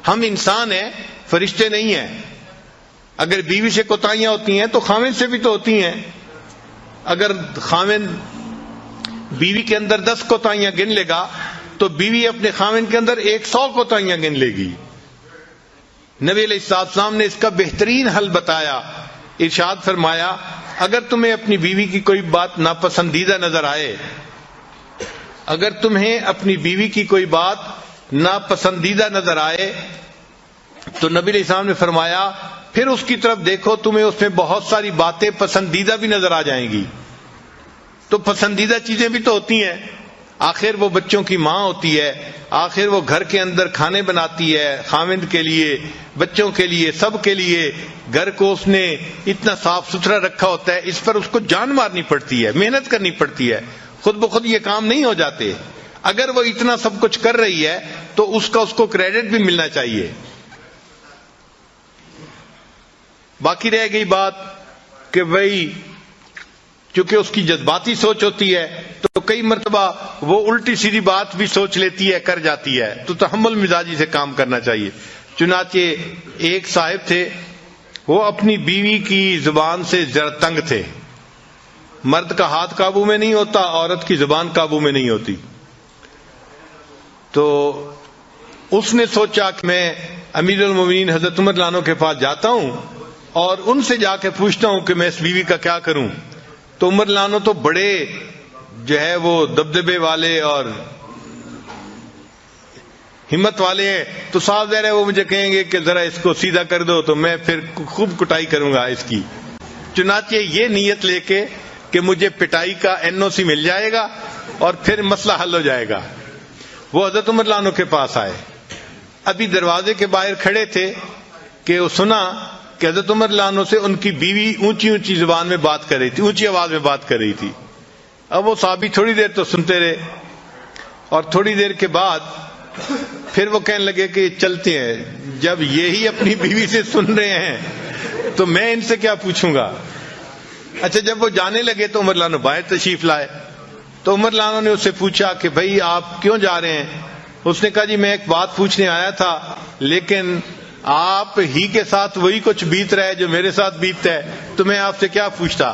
ہم انسان ہیں، فرشتے نہیں ہیں۔ اگر بیوی سے کوتاہیاں ہوتی ہیں تو خاوند سے بھی تو ہوتی ہیں۔ اگر خاوند بیوی کے اندر 10 کوتاہیاں گن لے گا تو بیوی اپنے خاوند کے اندر 100 کوتاہیاں گن لے گی۔ نبی علیہ السلام نے اس کا بہترین حل بتایا، ارشاد فرمایا اگر تمہیں اپنی بیوی کی کوئی بات ناپسندیدہ نظر آئے، اگر تمہیں اپنی بیوی کی کوئی بات ناپسندیدہ نظر آئے تو نبی علیہ السلام نے فرمایا پھر اس کی طرف دیکھو، تمہیں اس میں بہت ساری باتیں پسندیدہ بھی نظر آ جائیں گی. تو پسندیدہ چیزیں بھی تو ہوتی ہیں. آخر وہ بچوں کی ماں ہوتی ہے، آخر وہ گھر کے اندر کھانے بناتی ہے، خاوند کے لیے، بچوں کے لیے، سب کے لیے. گھر کو اس نے اتنا صاف ستھرا رکھا ہوتا ہے، اس پر اس کو جان مارنی پڑتی ہے، محنت کرنی پڑتی ہے. خود بخود یہ کام نہیں ہو جاتے. اگر وہ اتنا سب کچھ کر رہی ہے تو اس کو کریڈٹ بھی ملنا چاہیے. باقی رہ گئی بات کہ بھئی چونکہ اس کی جذباتی سوچ ہوتی ہے تو کئی مرتبہ وہ الٹی سیدھی بات بھی سوچ لیتی ہے، کر جاتی ہے. تو تحمل مزاجی سے کام کرنا چاہیے. چنانچہ ایک صاحب تھے، وہ اپنی بیوی کی زبان سے ذرا تنگ تھے. مرد کا ہاتھ قابو میں نہیں ہوتا، عورت کی زبان قابو میں نہیں ہوتی. تو اس نے سوچا کہ میں امیر المومنین حضرت عمر رضی اللہ عنہ کے پاس جاتا ہوں اور ان سے جا کے پوچھتا ہوں کہ میں اس بیوی کا کیا کروں. تو عمر رضی اللہ عنہ تو بڑے جو ہے وہ دبدبے والے اور ہمت والے ہیں. تو صاحب ظاہر ہے وہ مجھے کہیں گے کہ ذرا اس کو سیدھا کر دو، تو میں پھر خوب کٹائی کروں گا اس کی. چنانچہ یہ نیت لے کے کہ مجھے پٹائی کا NOC مل جائے گا اور پھر مسئلہ حل ہو جائے گا، وہ حضرت عمر رضی اللہ عنہ کے پاس آئے. ابھی دروازے کے باہر کھڑے تھے کہ وہ سنا کہ حضرت عمر رضی اللہ عنہ سے ان کی بیوی اونچی اونچی زبان میں بات کر رہی تھی، اونچی آواز میں بات کر رہی تھی. اب وہ صحابی تھوڑی دیر تو سنتے رہے اور تھوڑی دیر کے بعد پھر وہ کہنے لگے کہ چلتے ہیں، جب یہی اپنی بیوی سے سن رہے ہیں تو میں ان سے کیا پوچھوں گا. اچھا جب وہ جانے لگے تو عمر رضی اللہ عنہ باہر تشریف لائے. تو عمر رضی اللہ عنہ نے اس سے پوچھا کہ بھائی آپ کیوں جا رہے ہیں؟ اس نے کہا جی میں ایک بات پوچھنے آیا تھا، لیکن آپ ہی کے ساتھ وہی کچھ بیت رہا ہے جو میرے ساتھ بیتتا ہے، تو میں آپ سے کیا پوچھتا.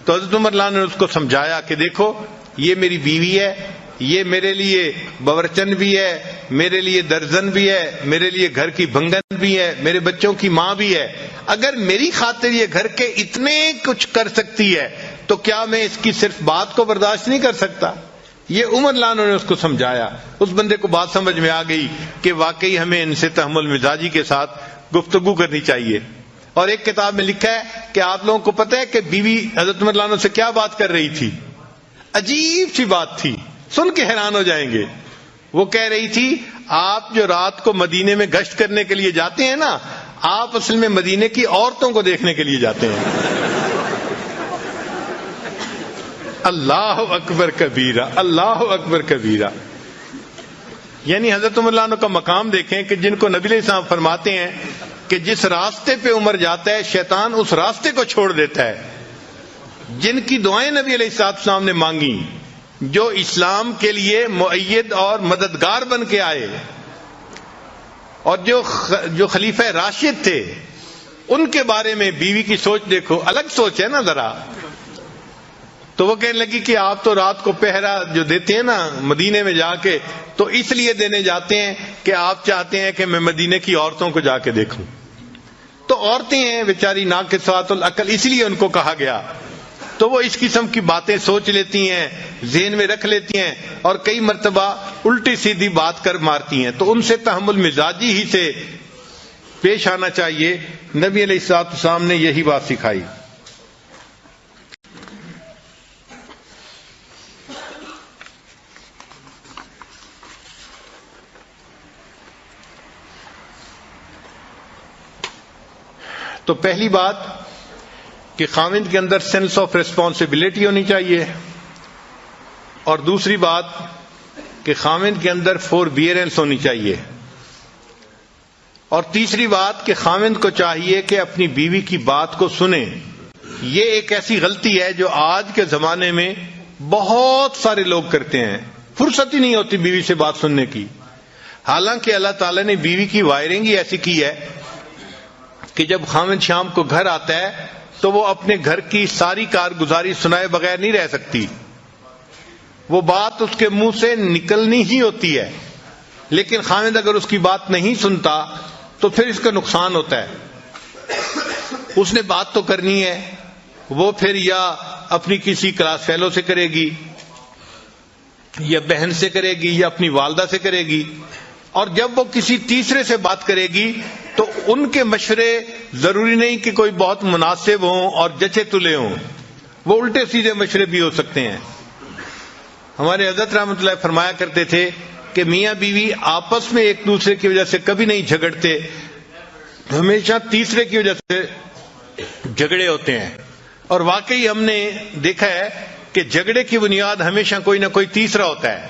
تو حضرت عمر رضی اللہ عنہ نے اس کو سمجھایا کہ دیکھو یہ میری بیوی ہے، یہ میرے لیے باورچن بھی ہے، میرے لیے درزن بھی ہے، میرے لیے گھر کی بنگن بھی ہے، میرے بچوں کی ماں بھی ہے. اگر میری خاطر یہ گھر کے اتنے کچھ کر سکتی ہے تو کیا میں اس کی صرف بات کو برداشت نہیں کر سکتا. یہ عمر رضی اللہ عنہ نے اس کو سمجھایا. اس بندے کو بات سمجھ میں آ گئی کہ واقعی ہمیں ان سے تحمل مزاجی کے ساتھ گفتگو کرنی چاہیے. اور ایک کتاب میں لکھا ہے کہ آپ لوگوں کو پتہ ہے کہ بیوی حضرت عمر رضی اللہ عنہ سے کیا بات کر رہی تھی؟ عجیب سی بات تھی، سن کے حیران ہو جائیں گے. وہ کہہ رہی تھی آپ جو رات کو مدینے میں گشت کرنے کے لیے جاتے ہیں نا، آپ اصل میں مدینے کی عورتوں کو دیکھنے کے لیے جاتے ہیں. اللہ اکبر کبیرہ، اللہ اکبر کبیرہ. یعنی حضرت عمر رضی اللہ عنہ کا مقام دیکھیں کہ جن کو نبی علیہ السلام فرماتے ہیں کہ جس راستے پہ عمر جاتا ہے شیطان اس راستے کو چھوڑ دیتا ہے. جن کی دعائیں نبی علیہ السلام نے مانگی، جو اسلام کے لیے مؤید اور مددگار بن کے آئے، اور جو خلیفہ راشد تھے، ان کے بارے میں بیوی کی سوچ دیکھو، الگ سوچ ہے نا ذرا. تو وہ کہنے لگی کہ آپ تو رات کو پہرا جو دیتے ہیں نا مدینے میں جا کے، تو اس لیے دینے جاتے ہیں کہ آپ چاہتے ہیں کہ میں مدینے کی عورتوں کو جا کے دیکھوں. تو عورتیں ہیں بیچاری ناقصات العقل، اس لیے ان کو کہا گیا. تو وہ اس قسم کی باتیں سوچ لیتی ہیں، ذہن میں رکھ لیتی ہیں اور کئی مرتبہ الٹی سیدھی بات کر مارتی ہیں. تو ان سے تحمل مزاجی ہی سے پیش آنا چاہیے. نبی علیہ السلام نے یہی بات سکھائی. تو پہلی بات کہ خاوند کے اندر سینس آف ریسپانسبلٹی ہونی چاہیے، اور دوسری بات کہ خاوند کے اندر فوربیئرنس ہونی چاہیے، اور تیسری بات کہ خاوند کو چاہیے کہ اپنی بیوی کی بات کو سنے. یہ ایک ایسی غلطی ہے جو آج کے زمانے میں بہت سارے لوگ کرتے ہیں. فرصت ہی نہیں ہوتی بیوی سے بات سننے کی. حالانکہ اللہ تعالیٰ نے بیوی کی وائرنگ ہی ایسی کی ہے کہ جب خاوند شام کو گھر آتا ہے تو وہ اپنے گھر کی ساری کارگزاری سنائے بغیر نہیں رہ سکتی. وہ بات اس کے منہ سے نکلنی ہی ہوتی ہے. لیکن خاوند اگر اس کی بات نہیں سنتا تو پھر اس کا نقصان ہوتا ہے. اس نے بات تو کرنی ہے، وہ پھر یا اپنی کسی کلاس فیلو سے کرے گی، یا بہن سے کرے گی، یا اپنی والدہ سے کرے گی. اور جب وہ کسی تیسرے سے بات کرے گی تو ان کے مشورے ضروری نہیں کہ کوئی بہت مناسب ہوں اور جچے تلے ہوں، وہ الٹے سیدھے مشورے بھی ہو سکتے ہیں۔ ہمارے حضرت رحمۃ اللہ فرمایا کرتے تھے کہ میاں بیوی آپس میں ایک دوسرے کی وجہ سے کبھی نہیں جھگڑتے، ہمیشہ تیسرے کی وجہ سے جھگڑے ہوتے ہیں۔ اور واقعی ہم نے دیکھا ہے کہ جھگڑے کی بنیاد ہمیشہ کوئی نہ کوئی تیسرا ہوتا ہے،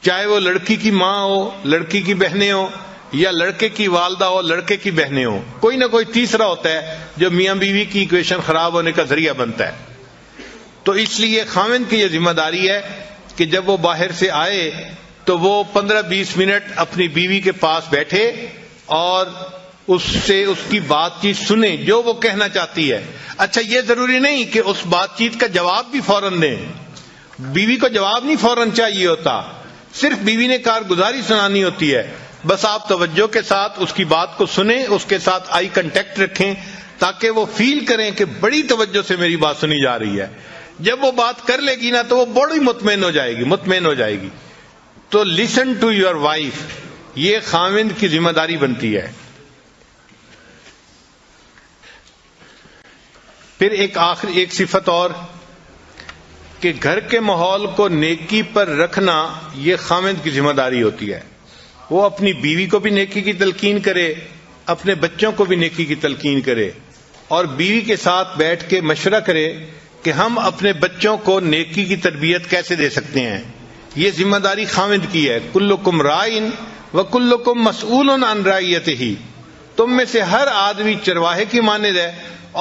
چاہے وہ لڑکی کی ماں ہو، لڑکی کی بہنیں ہو، یا لڑکے کی والدہ ہو، لڑکے کی بہنیں ہو، کوئی نہ کوئی تیسرا ہوتا ہے جو میاں بیوی کی ایکویشن خراب ہونے کا ذریعہ بنتا ہے۔ تو اس لیے خاوند کی یہ ذمہ داری ہے کہ جب وہ باہر سے آئے تو وہ 15-20 منٹ اپنی بیوی کے پاس بیٹھے اور اس سے اس کی بات چیت سنیں جو وہ کہنا چاہتی ہے۔ اچھا، یہ ضروری نہیں کہ اس بات چیت کا جواب بھی فوراً دیں، بیوی کو جواب نہیں فوراً چاہیے ہوتا، صرف بیوی نے کارگزاری سنانی ہوتی ہے۔ بس آپ توجہ کے ساتھ اس کی بات کو سنیں، اس کے ساتھ آئی کنٹیکٹ رکھیں تاکہ وہ فیل کریں کہ بڑی توجہ سے میری بات سنی جا رہی ہے۔ جب وہ بات کر لے گی نا تو وہ بڑی مطمئن ہو جائے گی۔ تو لسن ٹو یور وائف، یہ خاوند کی ذمہ داری بنتی ہے۔ پھر ایک صفت اور کہ گھر کے ماحول کو نیکی پر رکھنا، یہ خاوند کی ذمہ داری ہوتی ہے۔ وہ اپنی بیوی کو بھی نیکی کی تلقین کرے، اپنے بچوں کو بھی نیکی کی تلقین کرے، اور بیوی کے ساتھ بیٹھ کے مشورہ کرے کہ ہم اپنے بچوں کو نیکی کی تربیت کیسے دے سکتے ہیں۔ یہ ذمہ داری خاوند کی ہے۔ کلکم رائن وکلکم مسئول عن رعیتہ، تم میں سے ہر آدمی چرواہے کی مانند ہے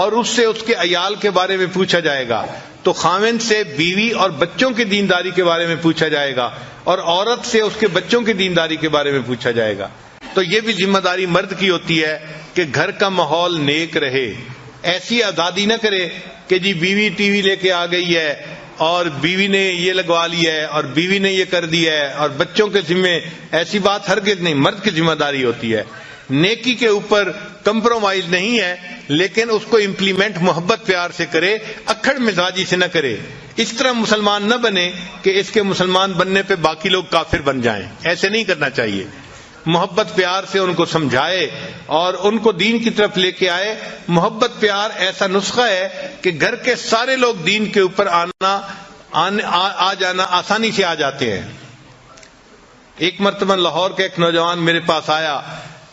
اور اس سے اس کے عیال کے بارے میں پوچھا جائے گا۔ تو خاوند سے بیوی اور بچوں کی دینداری کے بارے میں پوچھا جائے گا، اور عورت سے اس کے بچوں کی دینداری کے بارے میں پوچھا جائے گا۔ تو یہ بھی ذمہ داری مرد کی ہوتی ہے کہ گھر کا ماحول نیک رہے۔ ایسی آزادی نہ کرے کہ جی بیوی ٹی وی لے کے آ گئی ہے اور بیوی نے یہ لگوا لیا ہے اور بیوی نے یہ کر دیا ہے اور بچوں کے ذمے، ایسی بات ہرگز نہیں۔ مرد کی ذمہ داری ہوتی ہے، نیکی کے اوپر کمپرومائز نہیں ہے، لیکن اس کو امپلیمنٹ محبت پیار سے کرے، اکھڑ مزاجی سے نہ کرے۔ اس طرح مسلمان نہ بنے کہ اس کے مسلمان بننے پہ باقی لوگ کافر بن جائیں، ایسے نہیں کرنا چاہیے۔ محبت پیار سے ان کو سمجھائے اور ان کو دین کی طرف لے کے آئے۔ محبت پیار ایسا نسخہ ہے کہ گھر کے سارے لوگ دین کے اوپر آ جانا آسانی سے آ جاتے ہیں۔ ایک مرتبہ لاہور کا ایک نوجوان میرے پاس آیا،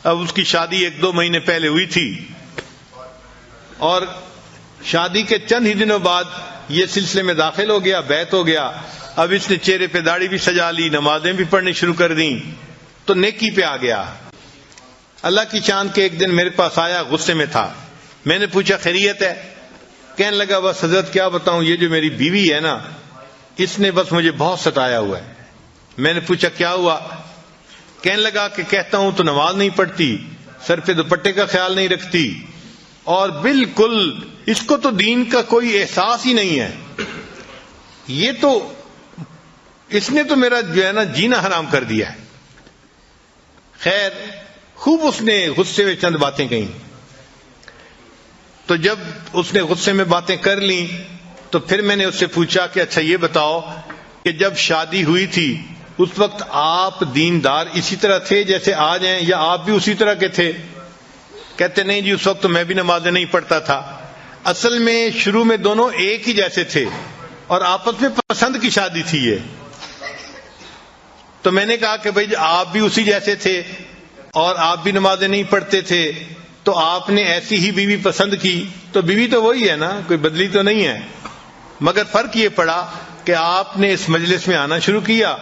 اب اس کی شادی 1-2 مہینے پہلے ہوئی تھی، اور شادی کے چند ہی دنوں بعد یہ سلسلے میں داخل ہو گیا، بیعت ہو گیا۔ اب اس نے چہرے پہ داڑھی بھی سجا لی، نمازیں بھی پڑھنی شروع کر دیں، تو نیکی پہ آ گیا۔ اللہ کی چاند کے ایک دن میرے پاس آیا، غصے میں تھا۔ میں نے پوچھا خیریت ہے؟ کہنے لگا بس حضرت کیا بتاؤں، یہ جو میری بیوی ہے نا، اس نے بس مجھے بہت ستایا ہوا ہے۔ میں نے پوچھا کیا ہوا؟ کہنے لگا کہ کہتا ہوں تو نماز نہیں پڑھتی، سر پہ دوپٹے کا خیال نہیں رکھتی، اور بالکل اس کو تو دین کا کوئی احساس ہی نہیں ہے۔ یہ تو اس نے تو میرا جو ہے نا جینا حرام کر دیا ہے۔ خیر، خوب اس نے غصے میں چند باتیں کہیں۔ تو جب اس نے غصے میں باتیں کر لیں تو پھر میں نے اس سے پوچھا کہ اچھا یہ بتاؤ کہ جب شادی ہوئی تھی اس وقت آپ دیندار اسی طرح تھے جیسے آج ہیں، یا آپ بھی اسی طرح کے تھے؟ کہتے نہیں جی، اس وقت تو میں بھی نمازیں نہیں پڑھتا تھا۔ اصل میں شروع میں دونوں ایک ہی جیسے تھے اور آپس میں پسند کی شادی تھی یہ۔ تو میں نے کہا کہ بھائی آپ بھی اسی جیسے تھے اور آپ بھی نمازیں نہیں پڑھتے تھے، تو آپ نے ایسی ہی بیوی پسند کی، تو بیوی تو وہی ہے نا، کوئی بدلی تو نہیں ہے، مگر فرق یہ پڑا کہ آپ نے اس مجلس میں آنا شروع کیا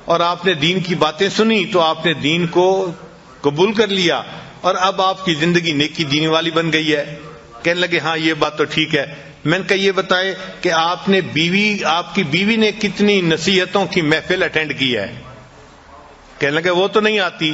اور آپ نے دین کی باتیں سنی تو آپ نے دین کو قبول کر لیا، اور اب آپ کی زندگی نیکی دین والی بن گئی ہے۔ کہنے لگے ہاں یہ بات تو ٹھیک ہے۔ میں نے کہا یہ بتائے کہ آپ کی بیوی نے کتنی نصیحتوں کی محفل اٹینڈ کی ہے؟ کہنے لگے وہ تو نہیں آتی۔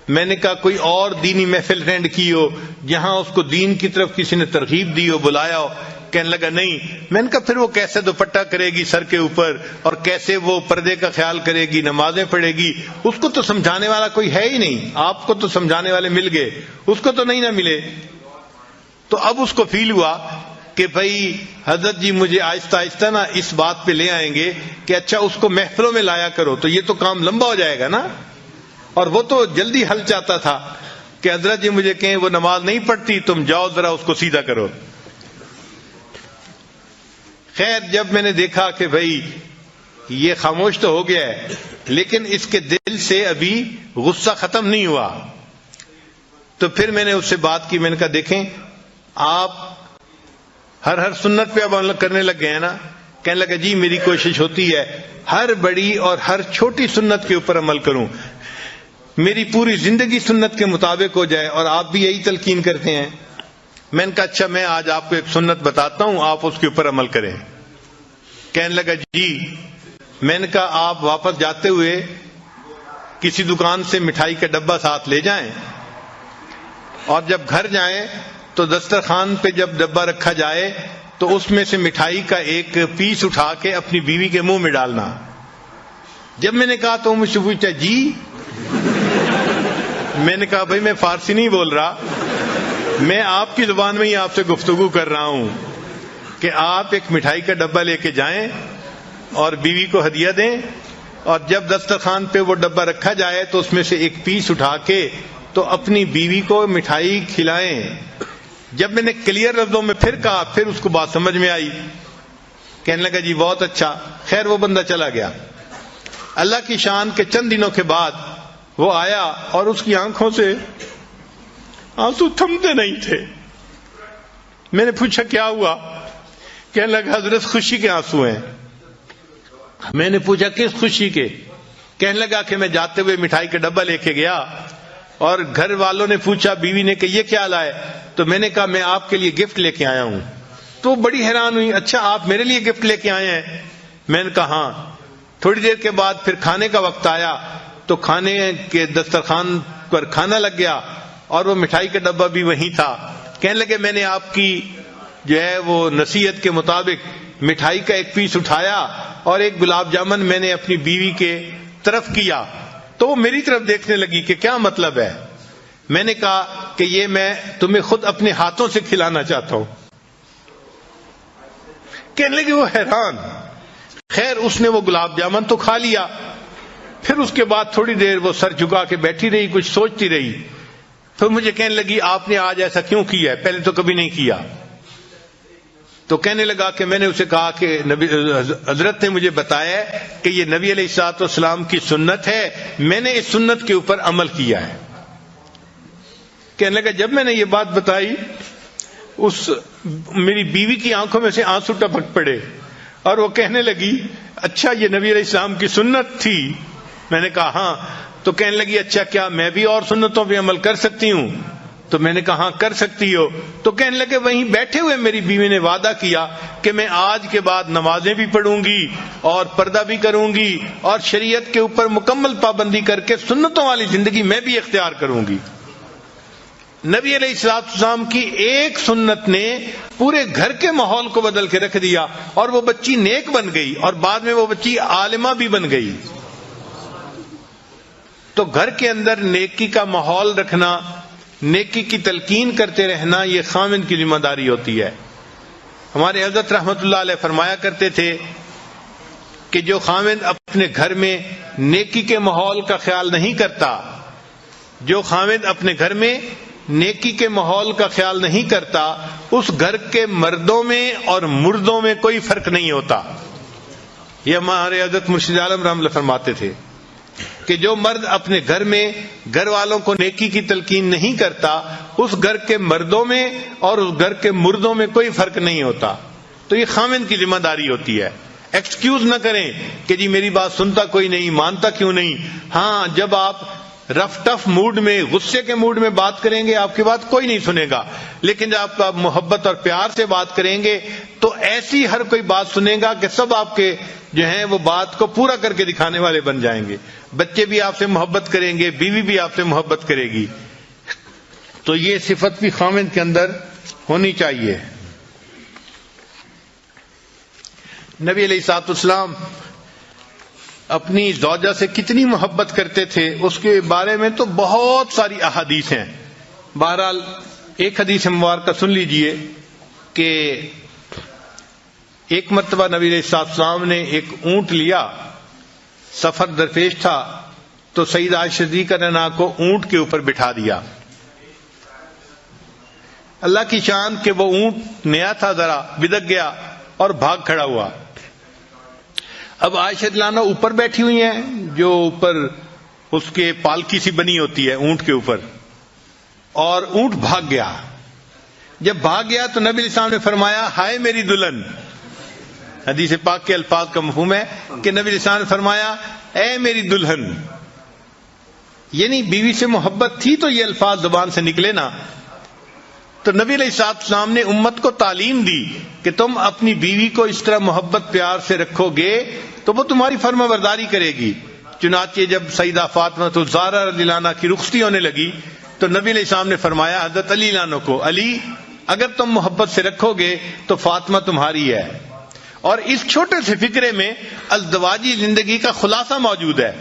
میں نے کہا کوئی اور دینی محفل اٹینڈ کی ہو جہاں اس کو دین کی طرف کسی نے ترغیب دی ہو، بلایا ہو؟ کہنے لگا نہیں۔ میں نے کہا پھر وہ کیسے دوپٹہ کرے گی سر کے اوپر، اور کیسے وہ پردے کا خیال کرے گی، نمازیں پڑھے گی؟ اس کو تو سمجھانے والا کوئی ہے ہی نہیں۔ آپ کو تو سمجھانے والے مل گئے، اس کو تو نہیں نہ ملے۔ تو اب اس کو فیل ہوا کہ بھائی حضرت جی مجھے آہستہ آہستہ نا اس بات پہ لے آئیں گے کہ اچھا اس کو محفلوں میں لایا کرو، تو یہ تو کام لمبا ہو جائے گا نا، اور وہ تو جلدی حل چاہتا تھا۔ کہ حضرت جی مجھے کہیں وہ نماز نہیں پڑھتی، تم جاؤ ذرا اس کو سیدھا کرو. خیر جب میں نے دیکھا کہ بھائی یہ خاموش تو ہو گیا ہے لیکن اس کے دل سے ابھی غصہ ختم نہیں ہوا، تو پھر میں نے اس سے بات کی. میں نے کہا دیکھیں آپ ہر سنت پہ اب عمل کرنے لگ گئے ہیں نا. کہنے لگا جی میری کوشش ہوتی ہے ہر بڑی اور ہر چھوٹی سنت کے اوپر عمل کروں، میری پوری زندگی سنت کے مطابق ہو جائے، اور آپ بھی یہی تلقین کرتے ہیں. میں نے کہا اچھا میں آج آپ کو ایک سنت بتاتا ہوں، آپ اس کے اوپر عمل کریں. کہنے لگا جی. میں نے کہا آپ واپس جاتے ہوئے کسی دکان سے مٹھائی کا ڈبہ ساتھ لے جائیں، اور جب گھر جائیں تو دسترخوان پہ جب ڈبہ رکھا جائے تو اس میں سے مٹھائی کا ایک پیس اٹھا کے اپنی بیوی کے منہ میں ڈالنا. جب میں نے کہا تو مجھ سے پوچھا جی. میں نے کہا بھائی میں فارسی نہیں بول رہا، میں آپ کی زبان میں ہی آپ سے گفتگو کر رہا ہوں کہ آپ ایک مٹھائی کا ڈبہ لے کے جائیں اور بیوی کو ہدیہ دیں، اور جب دسترخوان پہ وہ ڈبہ رکھا جائے تو اس میں سے ایک پیس اٹھا کے تو اپنی بیوی کو مٹھائی کھلائیں. جب میں نے کلیئر لفظوں میں پھر کہا پھر اس کو بات سمجھ میں آئی. کہنے لگا جی بہت اچھا. خیر وہ بندہ چلا گیا. اللہ کی شان کے چند دنوں کے بعد وہ آیا اور اس کی آنکھوں سے آنسو تھمتے نہیں تھے. میں نے پوچھا کیا ہوا؟ کہنے لگا حضرت خوشی کے آنسو ہیں. میں نے پوچھا کس خوشی کے؟ کہنے لگا کہ میں جاتے ہوئے مٹھائی کا ڈبہ لے کے گیا اور گھر والوں نے پوچھا، بیوی نے کہ یہ کیا لائے؟ تو میں نے کہا میں آپ کے لیے گفٹ لے کے آیا ہوں. تو بڑی حیران ہوئی، اچھا آپ میرے لیے گفٹ لے کے آئے ہیں؟ میں نے کہا ہاں. تھوڑی دیر کے بعد پھر کھانے کا وقت آیا تو کھانے کے دسترخوان پر کھانا لگ گیا اور وہ مٹھائی کا ڈبہ بھی وہیں تھا. کہنے لگے میں نے آپ کی جو ہے وہ نصیحت کے مطابق مٹھائی کا ایک پیس اٹھایا اور ایک گلاب جامن میں نے اپنی بیوی کے طرف کیا تو وہ میری طرف دیکھنے لگی کہ کیا مطلب ہے. میں نے کہا کہ یہ میں تمہیں خود اپنے ہاتھوں سے کھلانا چاہتا ہوں. کہنے لگی وہ حیران. خیر اس نے وہ گلاب جامن تو کھا لیا. پھر اس کے بعد تھوڑی دیر وہ سر جھکا کے بیٹھی رہی، کچھ سوچتی رہی. پھر مجھے کہنے لگی آپ نے آج ایسا کیوں کیا ہے؟ پہلے تو کبھی نہیں کیا. تو کہنے لگا کہ میں نے اسے کہا کہ حضرت نے مجھے بتایا کہ یہ نبی علیہ الصلوۃ والسلام کی سنت ہے، میں نے اس سنت کے اوپر عمل کیا ہے. کہنے لگا جب میں نے یہ بات بتائی میری بیوی کی آنکھوں میں سے آنسو ٹپک پڑے اور وہ کہنے لگی اچھا یہ نبی علیہ السلام کی سنت تھی؟ میں نے کہا ہاں. تو کہنے لگی اچھا کیا میں بھی اور سنتوں پہ عمل کر سکتی ہوں؟ تو میں نے کہا ہاں کر سکتی ہو. تو کہنے لگے وہیں بیٹھے ہوئے میری بیوی نے وعدہ کیا کہ میں آج کے بعد نمازیں بھی پڑھوں گی اور پردہ بھی کروں گی اور شریعت کے اوپر مکمل پابندی کر کے سنتوں والی زندگی میں بھی اختیار کروں گی. نبی علیہ الصلوۃ والسلام کی ایک سنت نے پورے گھر کے ماحول کو بدل کے رکھ دیا اور وہ بچی نیک بن گئی اور بعد میں وہ بچی عالمہ بھی بن گئی. تو گھر کے اندر نیکی کا ماحول رکھنا، نیکی کی تلقین کرتے رہنا یہ خاوند کی ذمہ داری ہوتی ہے. ہمارے حضرت رحمت اللہ علیہ فرمایا کرتے تھے کہ جو خاوند اپنے گھر میں نیکی کے ماحول کا خیال نہیں کرتا، جو خاوند اپنے گھر میں نیکی کے ماحول کا خیال نہیں کرتا، اس گھر کے مردوں میں اور مردوں میں کوئی فرق نہیں ہوتا. یہ ہمارے حضرت مرشد عالم رحمۃ اللہ فرماتے تھے کہ جو مرد اپنے گھر میں گھر والوں کو نیکی کی تلقین نہیں کرتا، اس گھر کے مردوں میں اور اس گھر کے مردوں میں کوئی فرق نہیں ہوتا. تو یہ خاوند کی ذمہ داری ہوتی ہے. ایکسکیوز نہ کریں کہ جی میری بات سنتا کوئی نہیں، مانتا کیوں نہیں. ہاں جب آپ رف ٹف موڈ میں، غصے کے موڈ میں بات کریں گے آپ کی بات کوئی نہیں سنے گا، لیکن جب آپ محبت اور پیار سے بات کریں گے تو ایسی ہر کوئی بات سنے گا کہ سب آپ کے جو ہیں وہ بات کو پورا کر کے دکھانے والے بن جائیں گے. بچے بھی آپ سے محبت کریں گے، بیوی بھی آپ سے محبت کرے گی. تو یہ صفت بھی خاوند کے اندر ہونی چاہیے. نبی علیہ الصلوۃ والسلام اپنی زوجہ سے کتنی محبت کرتے تھے اس کے بارے میں تو بہت ساری احادیث ہیں. بہرحال ایک حدیث مبارکہ سن لیجئے کہ ایک مرتبہ نبی علیہ الصلوۃ والسلام نے ایک اونٹ لیا، سفر درپیش تھا، تو سیدہ عائشہ صدیقہ نے کو اونٹ کے اوپر بٹھا دیا اللہ کی شان کہ وہ اونٹ نیا تھا، ذرا بدک گیا اور بھاگ کھڑا ہوا۔ اب عائشہ رضی اللہ عنہا اوپر بیٹھی ہوئی ہیں، جو اوپر اس کے پالکی سی بنی ہوتی ہے اونٹ کے اوپر، اور اونٹ بھاگ گیا۔ جب بھاگ گیا تو نبی علیہ السلام نے فرمایا ہائے میری دلہن۔ حدیث پاک کے الفاظ کا مفہوم ہے کہ نبی علیہ السلام نے فرمایا اے میری دلہن، یعنی بیوی سے محبت تھی تو یہ الفاظ زبان سے نکلے نا۔ تو نبی علیہ السلام نے امت کو تعلیم دی کہ تم اپنی بیوی کو اس طرح محبت پیار سے رکھو گے تو وہ تمہاری فرما برداری کرے گی۔ چنانچہ جب سیدہ فاطمہ الزہرا رضی اللہ عنہ کی رخصتی ہونے لگی تو نبی علیہ السلام نے فرمایا حضرت علی عنہ کو، علی اگر تم محبت سے رکھو گے تو فاطمہ تمہاری ہے۔ اور اس چھوٹے سے فکرے میں ازدواجی زندگی کا خلاصہ موجود ہے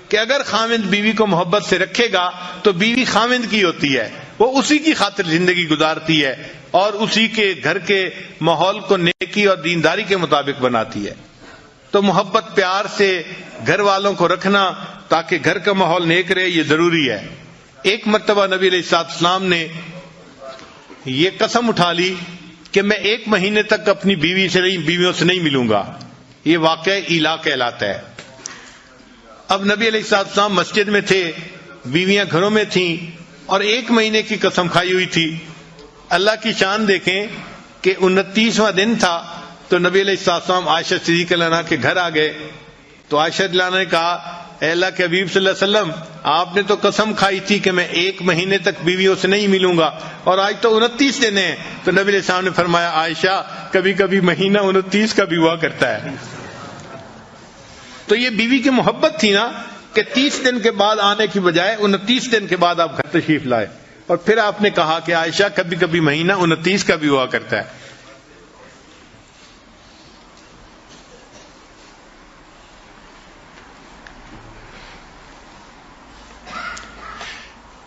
کہ اگر خاوند بیوی کو محبت سے رکھے گا تو بیوی خاوند کی ہوتی ہے، وہ اسی کی خاطر زندگی گزارتی ہے اور اسی کے گھر کے ماحول کو نیکی اور دینداری کے مطابق بناتی ہے۔ تو محبت پیار سے گھر والوں کو رکھنا تاکہ گھر کا ماحول نیک رہے، یہ ضروری ہے۔ ایک مرتبہ نبی علیہ السلام نے یہ قسم اٹھا لی کہ میں 1 مہینے تک اپنی بیویوں سے نہیں ملوں گا۔ یہ واقعہ ایلا کہلاتا ہے۔ اب نبی علیہ السلام مسجد میں تھے، بیویاں گھروں میں تھیں اور 1 مہینے کی قسم کھائی ہوئی تھی۔ اللہ کی شان دیکھیں کہ 29واں دن تھا تو نبی علیہ السلام عائشہ صدیقہ رضی اللہ عنہا کے گھر آ گئے تو عائشہ رضی اللہ عنہا نے کہا اے اللہ کے حبیب صلی اللہ علیہ وسلم، آپ نے تو قسم کھائی تھی کہ میں 1 مہینے تک بیویوں سے نہیں ملوں گا اور آج تو 29 دن ہیں۔ تو نبی علیہ السلام نے فرمایا عائشہ کبھی کبھی مہینہ 29 کا بھی ہوا کرتا ہے۔ تو یہ بیوی کی محبت تھی نا کہ 30 دن کے بعد آنے کی بجائے 29 دن کے بعد آپ گھر تشریف لائے، اور پھر آپ نے کہا کہ عائشہ کبھی کبھی مہینہ 29 کا بھی ہوا کرتا ہے۔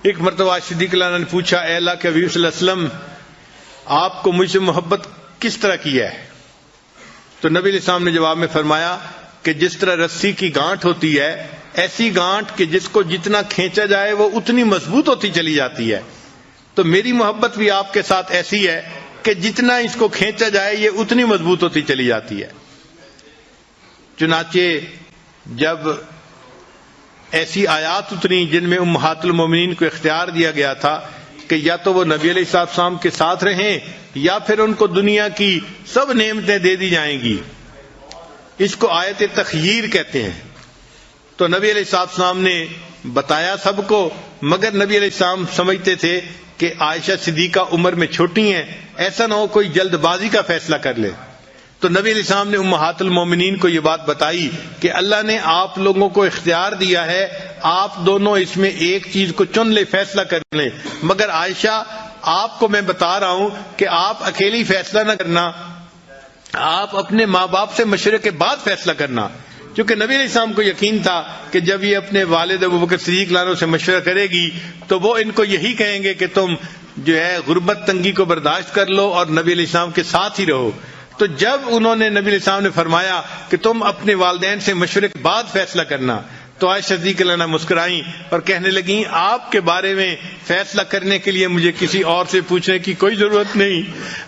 ایک مرتبہ صدیق اللہ نے پوچھا اے اللہ کے حبیب صلی اللہ علیہ وسلم، آپ کو مجھ سے محبت کس طرح کی ہے؟ تو نبی علیہ السلام نے جواب میں فرمایا کہ جس طرح رسی کی گانٹھ ہوتی ہے، ایسی گانٹھ کہ جس کو جتنا کھینچا جائے وہ اتنی مضبوط ہوتی چلی جاتی ہے۔ تو میری محبت بھی آپ کے ساتھ ایسی ہے کہ جتنا اس کو کھینچا جائے یہ اتنی مضبوط ہوتی چلی جاتی ہے۔ چنانچہ جب ایسی آیات اتری جن میں امہات المومنین کو اختیار دیا گیا تھا کہ یا تو وہ نبی علیہ السلام کے ساتھ رہیں یا پھر ان کو دنیا کی سب نعمتیں دے دی جائیں گی، اس کو آیت تخییر کہتے ہیں۔ تو نبی علیہ السلام نے بتایا سب کو، مگر نبی علیہ السلام سمجھتے تھے کہ عائشہ صدیقہ عمر میں چھوٹی ہیں، ایسا نہ ہو کوئی جلد بازی کا فیصلہ کر لے۔ تو نبی علیہ السلام نے امہات المومنین کو یہ بات بتائی کہ اللہ نے آپ لوگوں کو اختیار دیا ہے، آپ دونوں اس میں ایک چیز کو چن لیں، فیصلہ کر لیں، مگر عائشہ آپ کو میں بتا رہا ہوں کہ آپ اکیلی فیصلہ نہ کرنا، آپ اپنے ماں باپ سے مشورے کے بعد فیصلہ کرنا۔ کیونکہ نبی علیہ السلام کو یقین تھا کہ جب یہ اپنے والد ابوبکر صدیق رضی اللہ عنہ سے مشورہ کرے گی تو وہ ان کو یہی کہیں گے کہ تم جو ہے غربت تنگی کو برداشت کر لو اور نبی علیہ السلام کے ساتھ ہی رہو۔ تو جب انہوں نے نبی علیہ السلام نے فرمایا کہ تم اپنے والدین سے مشورے کے بعد فیصلہ کرنا، تو عائشہ صدیقہ رضی اللہ عنہا مسکرائیں اور کہنے لگیں آپ کے بارے میں فیصلہ کرنے کے لیے مجھے کسی اور سے پوچھنے کی کوئی ضرورت نہیں،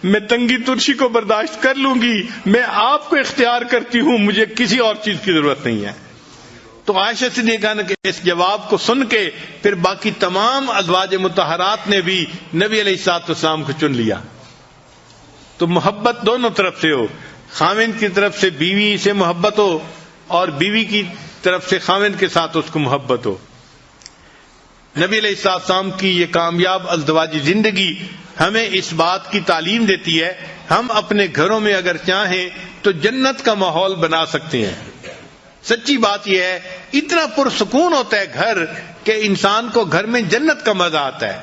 میں تنگی ترشی کو برداشت کر لوں گی، میں آپ کو اختیار کرتی ہوں، مجھے کسی اور چیز کی ضرورت نہیں ہے۔ تو عائشہ صدیقہ کے اس جواب کو سن کے پھر باقی تمام ازواج مطہرات نے بھی نبی علیہ السلام کو چن لیا۔ تو محبت دونوں طرف سے ہو، خاوند کی طرف سے بیوی سے محبت ہو اور بیوی کی طرف سے خاوند کے ساتھ اس کو محبت ہو۔ نبی علیہ السلام کی یہ کامیاب ازدواجی زندگی ہمیں اس بات کی تعلیم دیتی ہے ہم اپنے گھروں میں اگر چاہیں تو جنت کا ماحول بنا سکتے ہیں۔ سچی بات یہ ہے اتنا پرسکون ہوتا ہے گھر کہ انسان کو گھر میں جنت کا مزہ آتا ہے۔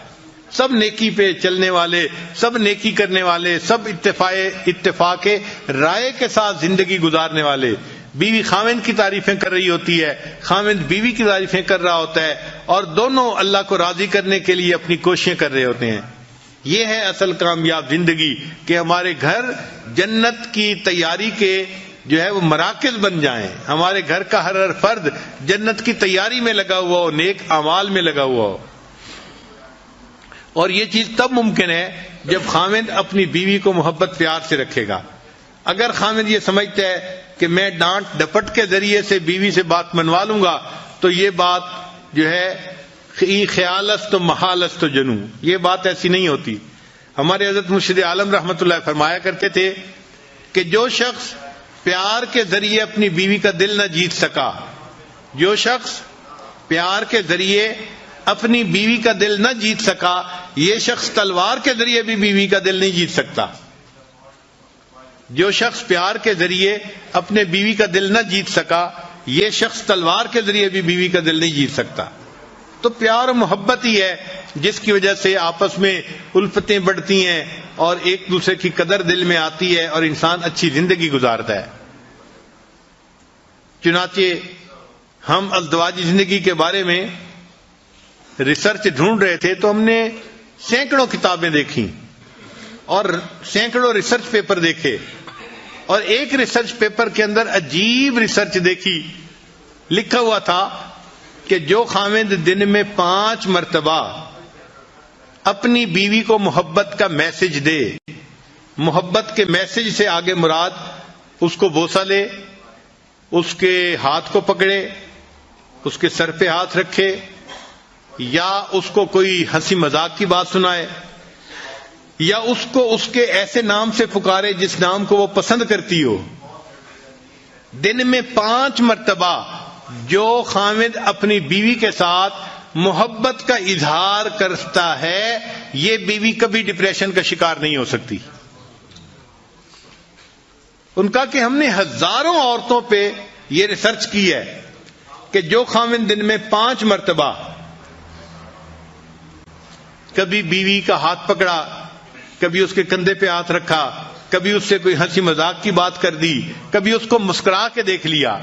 سب نیکی پہ چلنے والے، سب نیکی کرنے والے، سب اتفاق رائے کے ساتھ زندگی گزارنے والے، بیوی خاوند کی تعریفیں کر رہی ہوتی ہے، خاوند بیوی کی تعریفیں کر رہا ہوتا ہے، اور دونوں اللہ کو راضی کرنے کے لیے اپنی کوششیں کر رہے ہوتے ہیں۔ یہ ہے اصل کامیاب زندگی کہ ہمارے گھر جنت کی تیاری کے جو ہے وہ مراکز بن جائیں، ہمارے گھر کا ہر فرد جنت کی تیاری میں لگا ہوا ہو، نیک اعمال میں لگا ہوا ہو۔ اور یہ چیز تب ممکن ہے جب خاوند اپنی بیوی کو محبت پیار سے رکھے گا. اگر خاوند یہ سمجھتا ہے کہ میں ڈانٹ ڈپٹ کے ذریعے سے بیوی سے بات منوا لوں گا تو یہ بات جو ہے خیال است و محال است و جنو، یہ بات ایسی نہیں ہوتی. ہمارے حضرت مرشد عالم رحمۃ اللہ فرمایا کرتے تھے کہ جو شخص پیار کے ذریعے اپنی بیوی کا دل نہ جیت سکا، جو شخص پیار کے ذریعے اپنی بیوی کا دل نہ جیت سکا، یہ شخص تلوار کے ذریعے بھی بیوی کا دل نہیں جیت سکتا. جو شخص پیار کے ذریعے اپنے بیوی کا دل نہ جیت سکا، یہ شخص تلوار کے ذریعے بھی بیوی کا دل نہیں جیت سکتا. تو پیار و محبت ہی ہے جس کی وجہ سے آپس میں الفتیں بڑھتی ہیں اور ایک دوسرے کی قدر دل میں آتی ہے اور انسان اچھی زندگی گزارتا ہے. چنانچہ ہم ازدواجی زندگی کے بارے میں ریسرچ ڈھونڈ رہے تھے تو ہم نے سینکڑوں کتابیں دیکھی اور سینکڑوں ریسرچ پیپر دیکھے، اور ایک ریسرچ پیپر کے اندر عجیب ریسرچ دیکھی. لکھا ہوا تھا کہ جو خاوند دن میں 5 مرتبہ اپنی بیوی کو محبت کا میسج دے، محبت کے میسج سے آگے مراد اس کو بوسہ لے، اس کے ہاتھ کو پکڑے، اس کے سر پہ ہاتھ رکھے، یا اس کو کوئی ہنسی مذاق کی بات سنائے، یا اس کو اس کے ایسے نام سے پکارے جس نام کو وہ پسند کرتی ہو. دن میں 5 مرتبہ جو خاوند اپنی بیوی کے ساتھ محبت کا اظہار کرتا ہے، یہ بیوی کبھی ڈپریشن کا شکار نہیں ہو سکتی. ان کا کہ ہم نے ہزاروں عورتوں پہ یہ ریسرچ کی ہے کہ جو خاوند دن میں 5 مرتبہ کبھی بیوی کا ہاتھ پکڑا، کبھی اس کے کندھے پہ ہاتھ رکھا، کبھی اس سے کوئی ہنسی مذاق کی بات کر دی، کبھی اس کو مسکرا کے دیکھ لیا،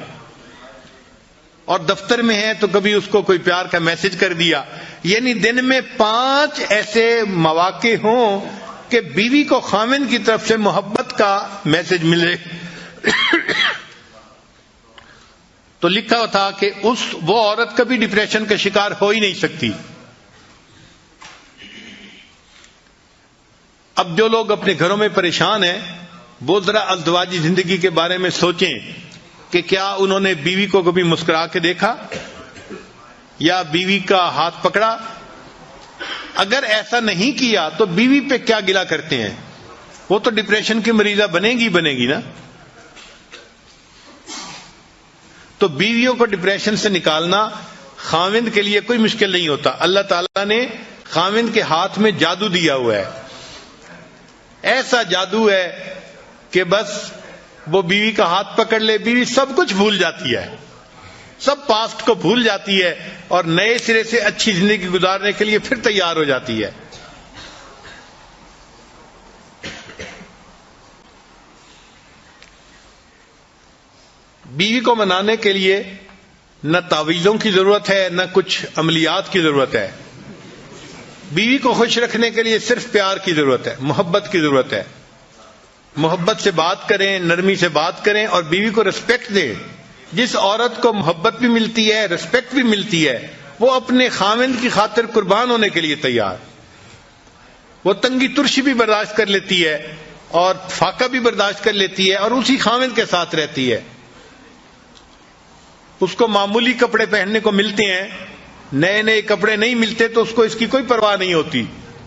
اور دفتر میں ہے تو کبھی اس کو کوئی پیار کا میسج کر دیا، یعنی دن میں 5 ایسے مواقع ہوں کہ بیوی کو خاوند کی طرف سے محبت کا میسج ملے. تو لکھا تھا کہ وہ عورت کبھی ڈپریشن کا شکار ہو ہی نہیں سکتی. اب جو لوگ اپنے گھروں میں پریشان ہیں وہ ذرا ازدواجی زندگی کے بارے میں سوچیں کہ کیا انہوں نے بیوی کو کبھی مسکرا کے دیکھا یا بیوی کا ہاتھ پکڑا. اگر ایسا نہیں کیا تو بیوی پہ کیا گلہ کرتے ہیں؟ وہ تو ڈپریشن کی مریضہ بنے گی نا. تو بیویوں کو ڈپریشن سے نکالنا خاوند کے لیے کوئی مشکل نہیں ہوتا. اللہ تعالیٰ نے خاوند کے ہاتھ میں جادو دیا ہوا ہے، ایسا جادو ہے کہ بس وہ بیوی کا ہاتھ پکڑ لے، بیوی سب کچھ بھول جاتی ہے، سب پاسٹ کو بھول جاتی ہے اور نئے سرے سے اچھی زندگی گزارنے کے لیے پھر تیار ہو جاتی ہے. بیوی کو منانے کے لیے نہ تعویذوں کی ضرورت ہے نہ کچھ عملیات کی ضرورت ہے. بیوی کو خوش رکھنے کے لیے صرف پیار کی ضرورت ہے، محبت کی ضرورت ہے. محبت سے بات کریں، نرمی سے بات کریں اور بیوی کو ریسپیکٹ دیں. جس عورت کو محبت بھی ملتی ہے، ریسپیکٹ بھی ملتی ہے، وہ اپنے خاوند کی خاطر قربان ہونے کے لیے تیار. وہ تنگی ترشی بھی برداشت کر لیتی ہے اور فاقہ بھی برداشت کر لیتی ہے اور اسی خاوند کے ساتھ رہتی ہے. اس کو معمولی کپڑے پہننے کو ملتے ہیں، نئے نئے کپڑے نہیں ملتے تو اس کو اس کی کوئی پرواہ نہیں ہوتی.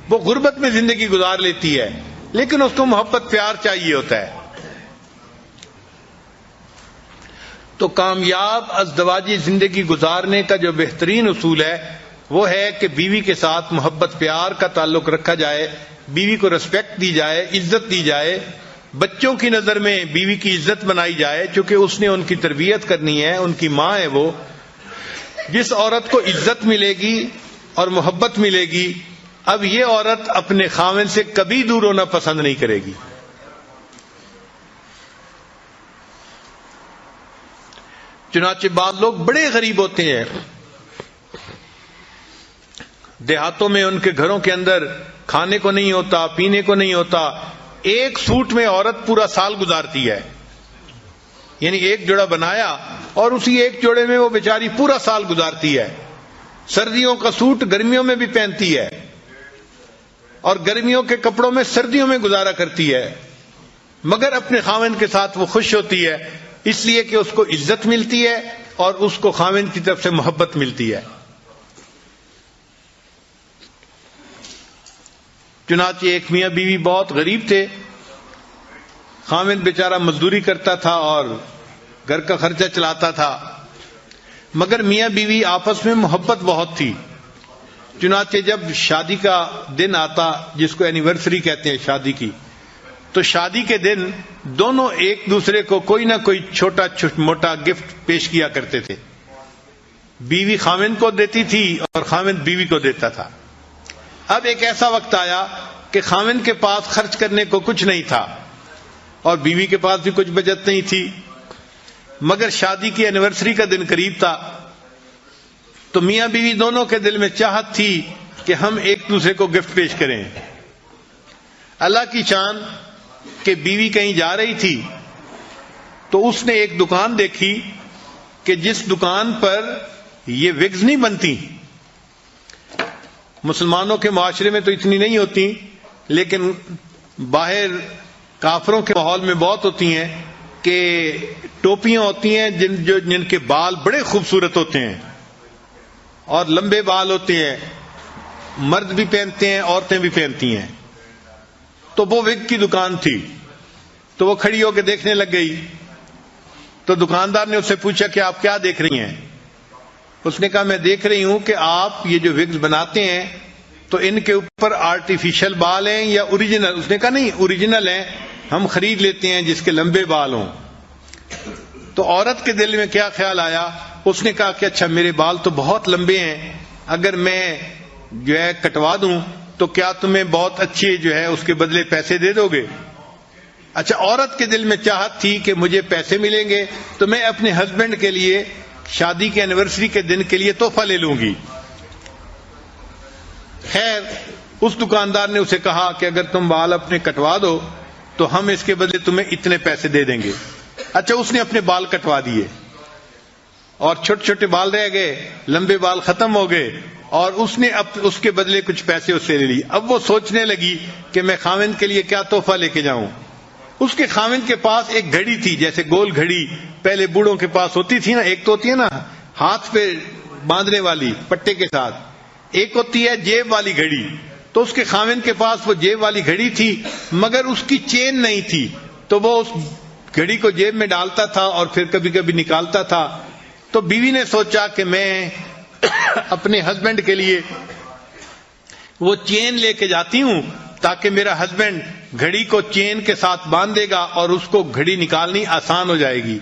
وہ غربت میں زندگی گزار لیتی ہے لیکن اس کو محبت پیار چاہیے ہوتا ہے. تو کامیاب ازدواجی زندگی گزارنے کا جو بہترین اصول ہے وہ ہے کہ بیوی کے ساتھ محبت پیار کا تعلق رکھا جائے، بیوی کو ریسپیکٹ دی جائے، عزت دی جائے. بچوں کی نظر میں بیوی کی عزت بنائی جائے چونکہ اس نے ان کی تربیت کرنی ہے، ان کی ماں ہے وہ. جس عورت کو عزت ملے گی اور محبت ملے گی، اب یہ عورت اپنے خاوند سے کبھی دور ہونا پسند نہیں کرے گی. چنانچہ بعض لوگ بڑے غریب ہوتے ہیں، دیہاتوں میں ان کے گھروں کے اندر کھانے کو نہیں ہوتا، پینے کو نہیں ہوتا. ایک سوٹ میں عورت پورا سال گزارتی ہے، یعنی ایک جوڑا بنایا اور اسی ایک جوڑے میں وہ بیچاری پورا سال گزارتی ہے. سردیوں کا سوٹ گرمیوں میں بھی پہنتی ہے. اور گرمیوں کے کپڑوں میں سردیوں میں گزارا کرتی ہے، مگر اپنے خاوند کے ساتھ وہ خوش ہوتی ہے، اس لیے کہ اس کو عزت ملتی ہے اور اس کو خاوند کی طرف سے محبت ملتی ہے۔ چنانچہ ایک میاں بیوی بہت غریب تھے، خاوند بیچارہ مزدوری کرتا تھا اور گھر کا خرچہ چلاتا تھا، مگر میاں بیوی آپس میں محبت بہت تھی۔ چنانچہ جب شادی کا دن آتا، جس کو اینیورسری کہتے ہیں شادی کی، تو شادی کے دن دونوں ایک دوسرے کو کوئی نہ کوئی چھوٹا موٹا گفٹ پیش کیا کرتے تھے۔ بیوی خاوند کو دیتی تھی اور خاوند بیوی کو دیتا تھا۔ اب ایک ایسا وقت آیا کہ خاوند کے پاس خرچ کرنے کو کچھ نہیں تھا اور بیوی کے پاس بھی کچھ بچت نہیں تھی، مگر شادی کی اینیورسری کا دن قریب تھا، تو میاں بیوی دونوں کے دل میں چاہت تھی کہ ہم ایک دوسرے کو گفٹ پیش کریں۔ اللہ کی شان کہ بیوی کہیں جا رہی تھی تو اس نے ایک دکان دیکھی کہ جس دکان پر یہ وگز نہیں بنتی، مسلمانوں کے معاشرے میں تو اتنی نہیں ہوتی، لیکن باہر کافروں کے ماحول میں بہت ہوتی ہیں کہ ٹوپیاں ہوتی ہیں جن کے بال بڑے خوبصورت ہوتے ہیں اور لمبے بال ہوتے ہیں، مرد بھی پہنتے ہیں عورتیں بھی پہنتی ہیں۔ تو وہ وگ کی دکان تھی، تو وہ کھڑی ہو کے دیکھنے لگ گئی، تو دکاندار نے اس سے پوچھا کہ آپ کیا دیکھ رہی ہیں؟ اس نے کہا میں دیکھ رہی ہوں کہ آپ یہ جو وگز بناتے ہیں تو ان کے اوپر آرٹیفیشل بال ہیں یا اوریجنل؟ اس نے کہا نہیں، اوریجنل ہیں، ہم خرید لیتے ہیں جس کے لمبے بال ہوں۔ تو عورت کے دل میں کیا خیال آیا؟ اس نے کہا کہ اچھا میرے بال تو بہت لمبے ہیں، اگر میں جو ہے کٹوا دوں تو کیا تمہیں بہت اچھے جو ہے اس کے بدلے پیسے دے دو گے؟ اچھا، عورت کے دل میں چاہت تھی کہ مجھے پیسے ملیں گے تو میں اپنے ہسبینڈ کے لیے شادی کے اینیورسری کے دن کے لیے تحفہ لے لوں گی۔ خیر، اس دکاندار نے اسے کہا کہ اگر تم بال اپنے کٹوا دو تو ہم اس کے بدلے تمہیں اتنے پیسے دے دیں گے۔ اچھا، اس نے اپنے بال کٹوا دیے اور چھوٹے چھوٹے بال رہ گئے، لمبے بال ختم ہو گئے، اور اس نے اس کے بدلے کچھ پیسے اس سے لے لی۔ اب وہ سوچنے لگی کہ میں خاوند کے لیے کیا تحفہ لے کے جاؤں۔ اس کے خاوند کے پاس ایک گھڑی تھی، جیسے گول گھڑی پہلے بوڑھوں کے پاس ہوتی تھی نا، ایک تو ہوتی ہے نا ہاتھ پہ باندھنے والی پٹے کے ساتھ، ایک ہوتی ہے جیب والی گھڑی۔ تو اس کے خاوند کے پاس وہ جیب والی گھڑی تھی، مگر اس کی چین نہیں تھی، تو وہ اس گھڑی کو جیب میں ڈالتا تھا اور پھر کبھی کبھی نکالتا تھا۔ تو بیوی نے سوچا کہ میں اپنے ہسبینڈ کے لیے وہ چین لے کے جاتی ہوں تاکہ میرا ہسبینڈ گھڑی کو چین کے ساتھ باندھ دے گا اور اس کو گھڑی نکالنی آسان ہو جائے گی۔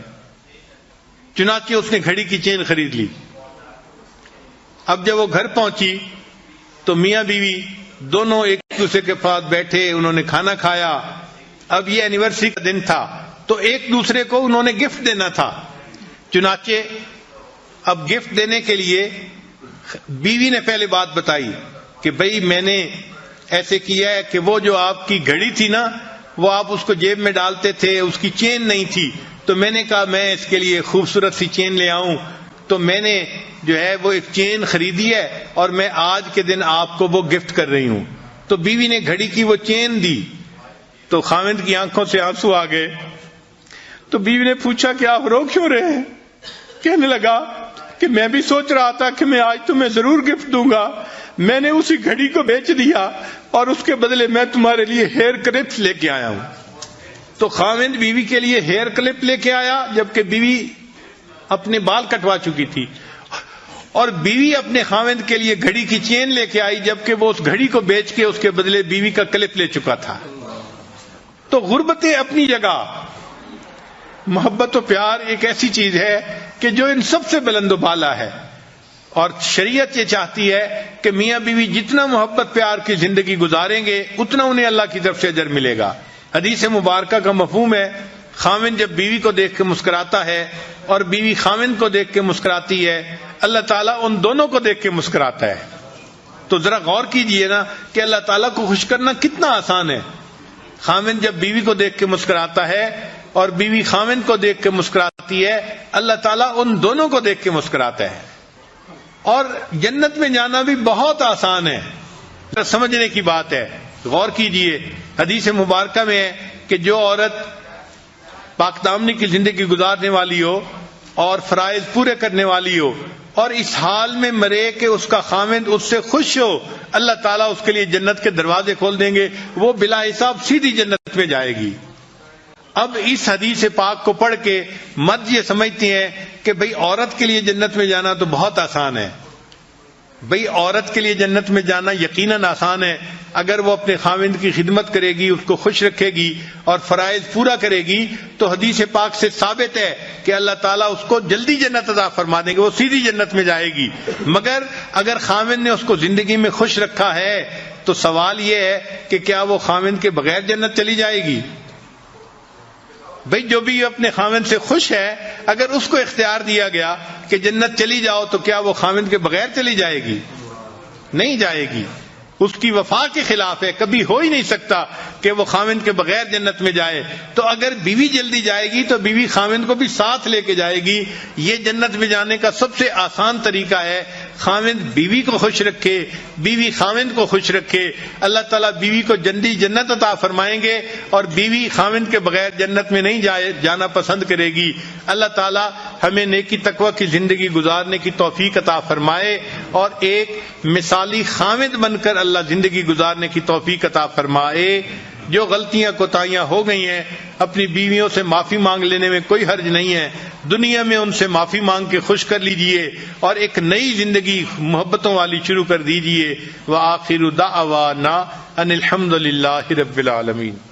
چنانچہ اس نے گھڑی کی چین خرید لی۔ اب جب وہ گھر پہنچی تو میاں بیوی دونوں ایک دوسرے کے پاس بیٹھے، انہوں نے کھانا کھایا۔ اب یہ اینیورسری کا دن تھا تو ایک دوسرے کو انہوں نے گفٹ دینا تھا۔ چنانچہ اب گفٹ دینے کے لیے بیوی نے پہلے بات بتائی کہ بھئی میں نے ایسے کیا ہے کہ وہ جو آپ کی گھڑی تھی نا، وہ آپ اس کو جیب میں ڈالتے تھے، اس کی چین نہیں تھی، تو میں نے کہا میں اس کے لیے خوبصورت سی چین لے آؤں، تو میں نے جو ہے وہ ایک چین خریدی ہے اور میں آج کے دن آپ کو وہ گفٹ کر رہی ہوں۔ تو بیوی نے گھڑی کی وہ چین دی تو خاوند کی آنکھوں سے آنسو آ گئے۔ تو بیوی نے پوچھا کہ آپ رو کیوں رہے ہیں؟ کہنے لگا کہ میں بھی سوچ رہا تھا کہ میں آج تمہیں ضرور گفٹ دوں گا، میں نے اسی گھڑی کو بیچ دیا اور اس کے بدلے میں تمہارے لیے ہیئر کلپس لے کے آیا ہوں۔ تو خاوند بیوی کے لیے ہیئر کلپ لے کے آیا، جبکہ بیوی اپنے بال کٹوا چکی تھی، اور بیوی اپنے خاوند کے لیے گھڑی کی چین لے کے آئی، جبکہ وہ اس گھڑی کو بیچ کے اس کے بدلے بیوی کا کلپ لے چکا تھا۔ تو غربتیں اپنی جگہ، محبت و پیار ایک ایسی چیز ہے کہ جو ان سب سے بلند و بالا ہے، اور شریعت یہ چاہتی ہے کہ میاں بیوی جتنا محبت پیار کی زندگی گزاریں گے اتنا انہیں اللہ کی طرف سے اجر ملے گا۔ حدیث مبارکہ کا مفہوم ہے، خاوند جب بیوی کو دیکھ کے مسکراتا ہے اور بیوی خاوند کو دیکھ کے مسکراتی ہے، اللہ تعالیٰ ان دونوں کو دیکھ کے مسکراتا ہے۔ تو ذرا غور کیجئے نا کہ اللہ تعالیٰ کو خوش کرنا کتنا آسان ہے۔ خاوند جب بیوی کو دیکھ کے مسکراتا ہے اور بیوی خاوند کو دیکھ کے مسکراتی ہے، اللہ تعالیٰ ان دونوں کو دیکھ کے مسکراتا ہے۔ اور جنت میں جانا بھی بہت آسان ہے، سمجھنے کی بات ہے۔ غور کیجئے، حدیث مبارکہ میں ہے کہ جو عورت پاک دامنی کی زندگی گزارنے والی ہو اور فرائض پورے کرنے والی ہو اور اس حال میں مرے کہ اس کا خاوند اس سے خوش ہو، اللہ تعالیٰ اس کے لیے جنت کے دروازے کھول دیں گے، وہ بلا حساب سیدھی جنت میں جائے گی۔ اب اس حدیث پاک کو پڑھ کے مرد یہ سمجھتے ہیں کہ بھئی عورت کے لیے جنت میں جانا تو بہت آسان ہے، بھئی عورت کے لیے جنت میں جانا یقیناً آسان ہے، اگر وہ اپنے خاوند کی خدمت کرے گی، اس کو خوش رکھے گی اور فرائض پورا کرے گی تو حدیث پاک سے ثابت ہے کہ اللہ تعالیٰ اس کو جلدی جنت عطا فرما دیں گے، وہ سیدھی جنت میں جائے گی۔ مگر اگر خاوند نے اس کو زندگی میں خوش رکھا ہے تو سوال یہ ہے کہ کیا وہ خاوند کے بغیر جنت چلی جائے گی؟ بھئی جو بھی اپنے خاوند سے خوش ہے، اگر اس کو اختیار دیا گیا کہ جنت چلی جاؤ تو کیا وہ خاوند کے بغیر چلی جائے گی؟ نہیں جائے گی، اس کی وفا کے خلاف ہے، کبھی ہو ہی نہیں سکتا کہ وہ خاوند کے بغیر جنت میں جائے۔ تو اگر بیوی جلدی جائے گی تو بیوی خاوند کو بھی ساتھ لے کے جائے گی۔ یہ جنت میں جانے کا سب سے آسان طریقہ ہے، خاوند بیوی کو خوش رکھے، بیوی خاوند کو خوش رکھے، اللہ تعالیٰ بیوی کو جلدی جنت عطا فرمائیں گے اور بیوی خاوند کے بغیر جنت میں نہیں جانا پسند کرے گی۔ اللہ تعالیٰ ہمیں نیکی تقوی کی زندگی گزارنے کی توفیق عطا فرمائے اور ایک مثالی خاوند بن کر اللہ زندگی گزارنے کی توفیق عطا فرمائے۔ جو غلطیاں کوتاہیاں ہو گئی ہیں اپنی بیویوں سے معافی مانگ لینے میں کوئی حرج نہیں ہے، دنیا میں ان سے معافی مانگ کے خوش کر لیجئے اور ایک نئی زندگی محبتوں والی شروع کر دیجئے۔ وآخر دعوانا ان الحمد للہ رب العالمین۔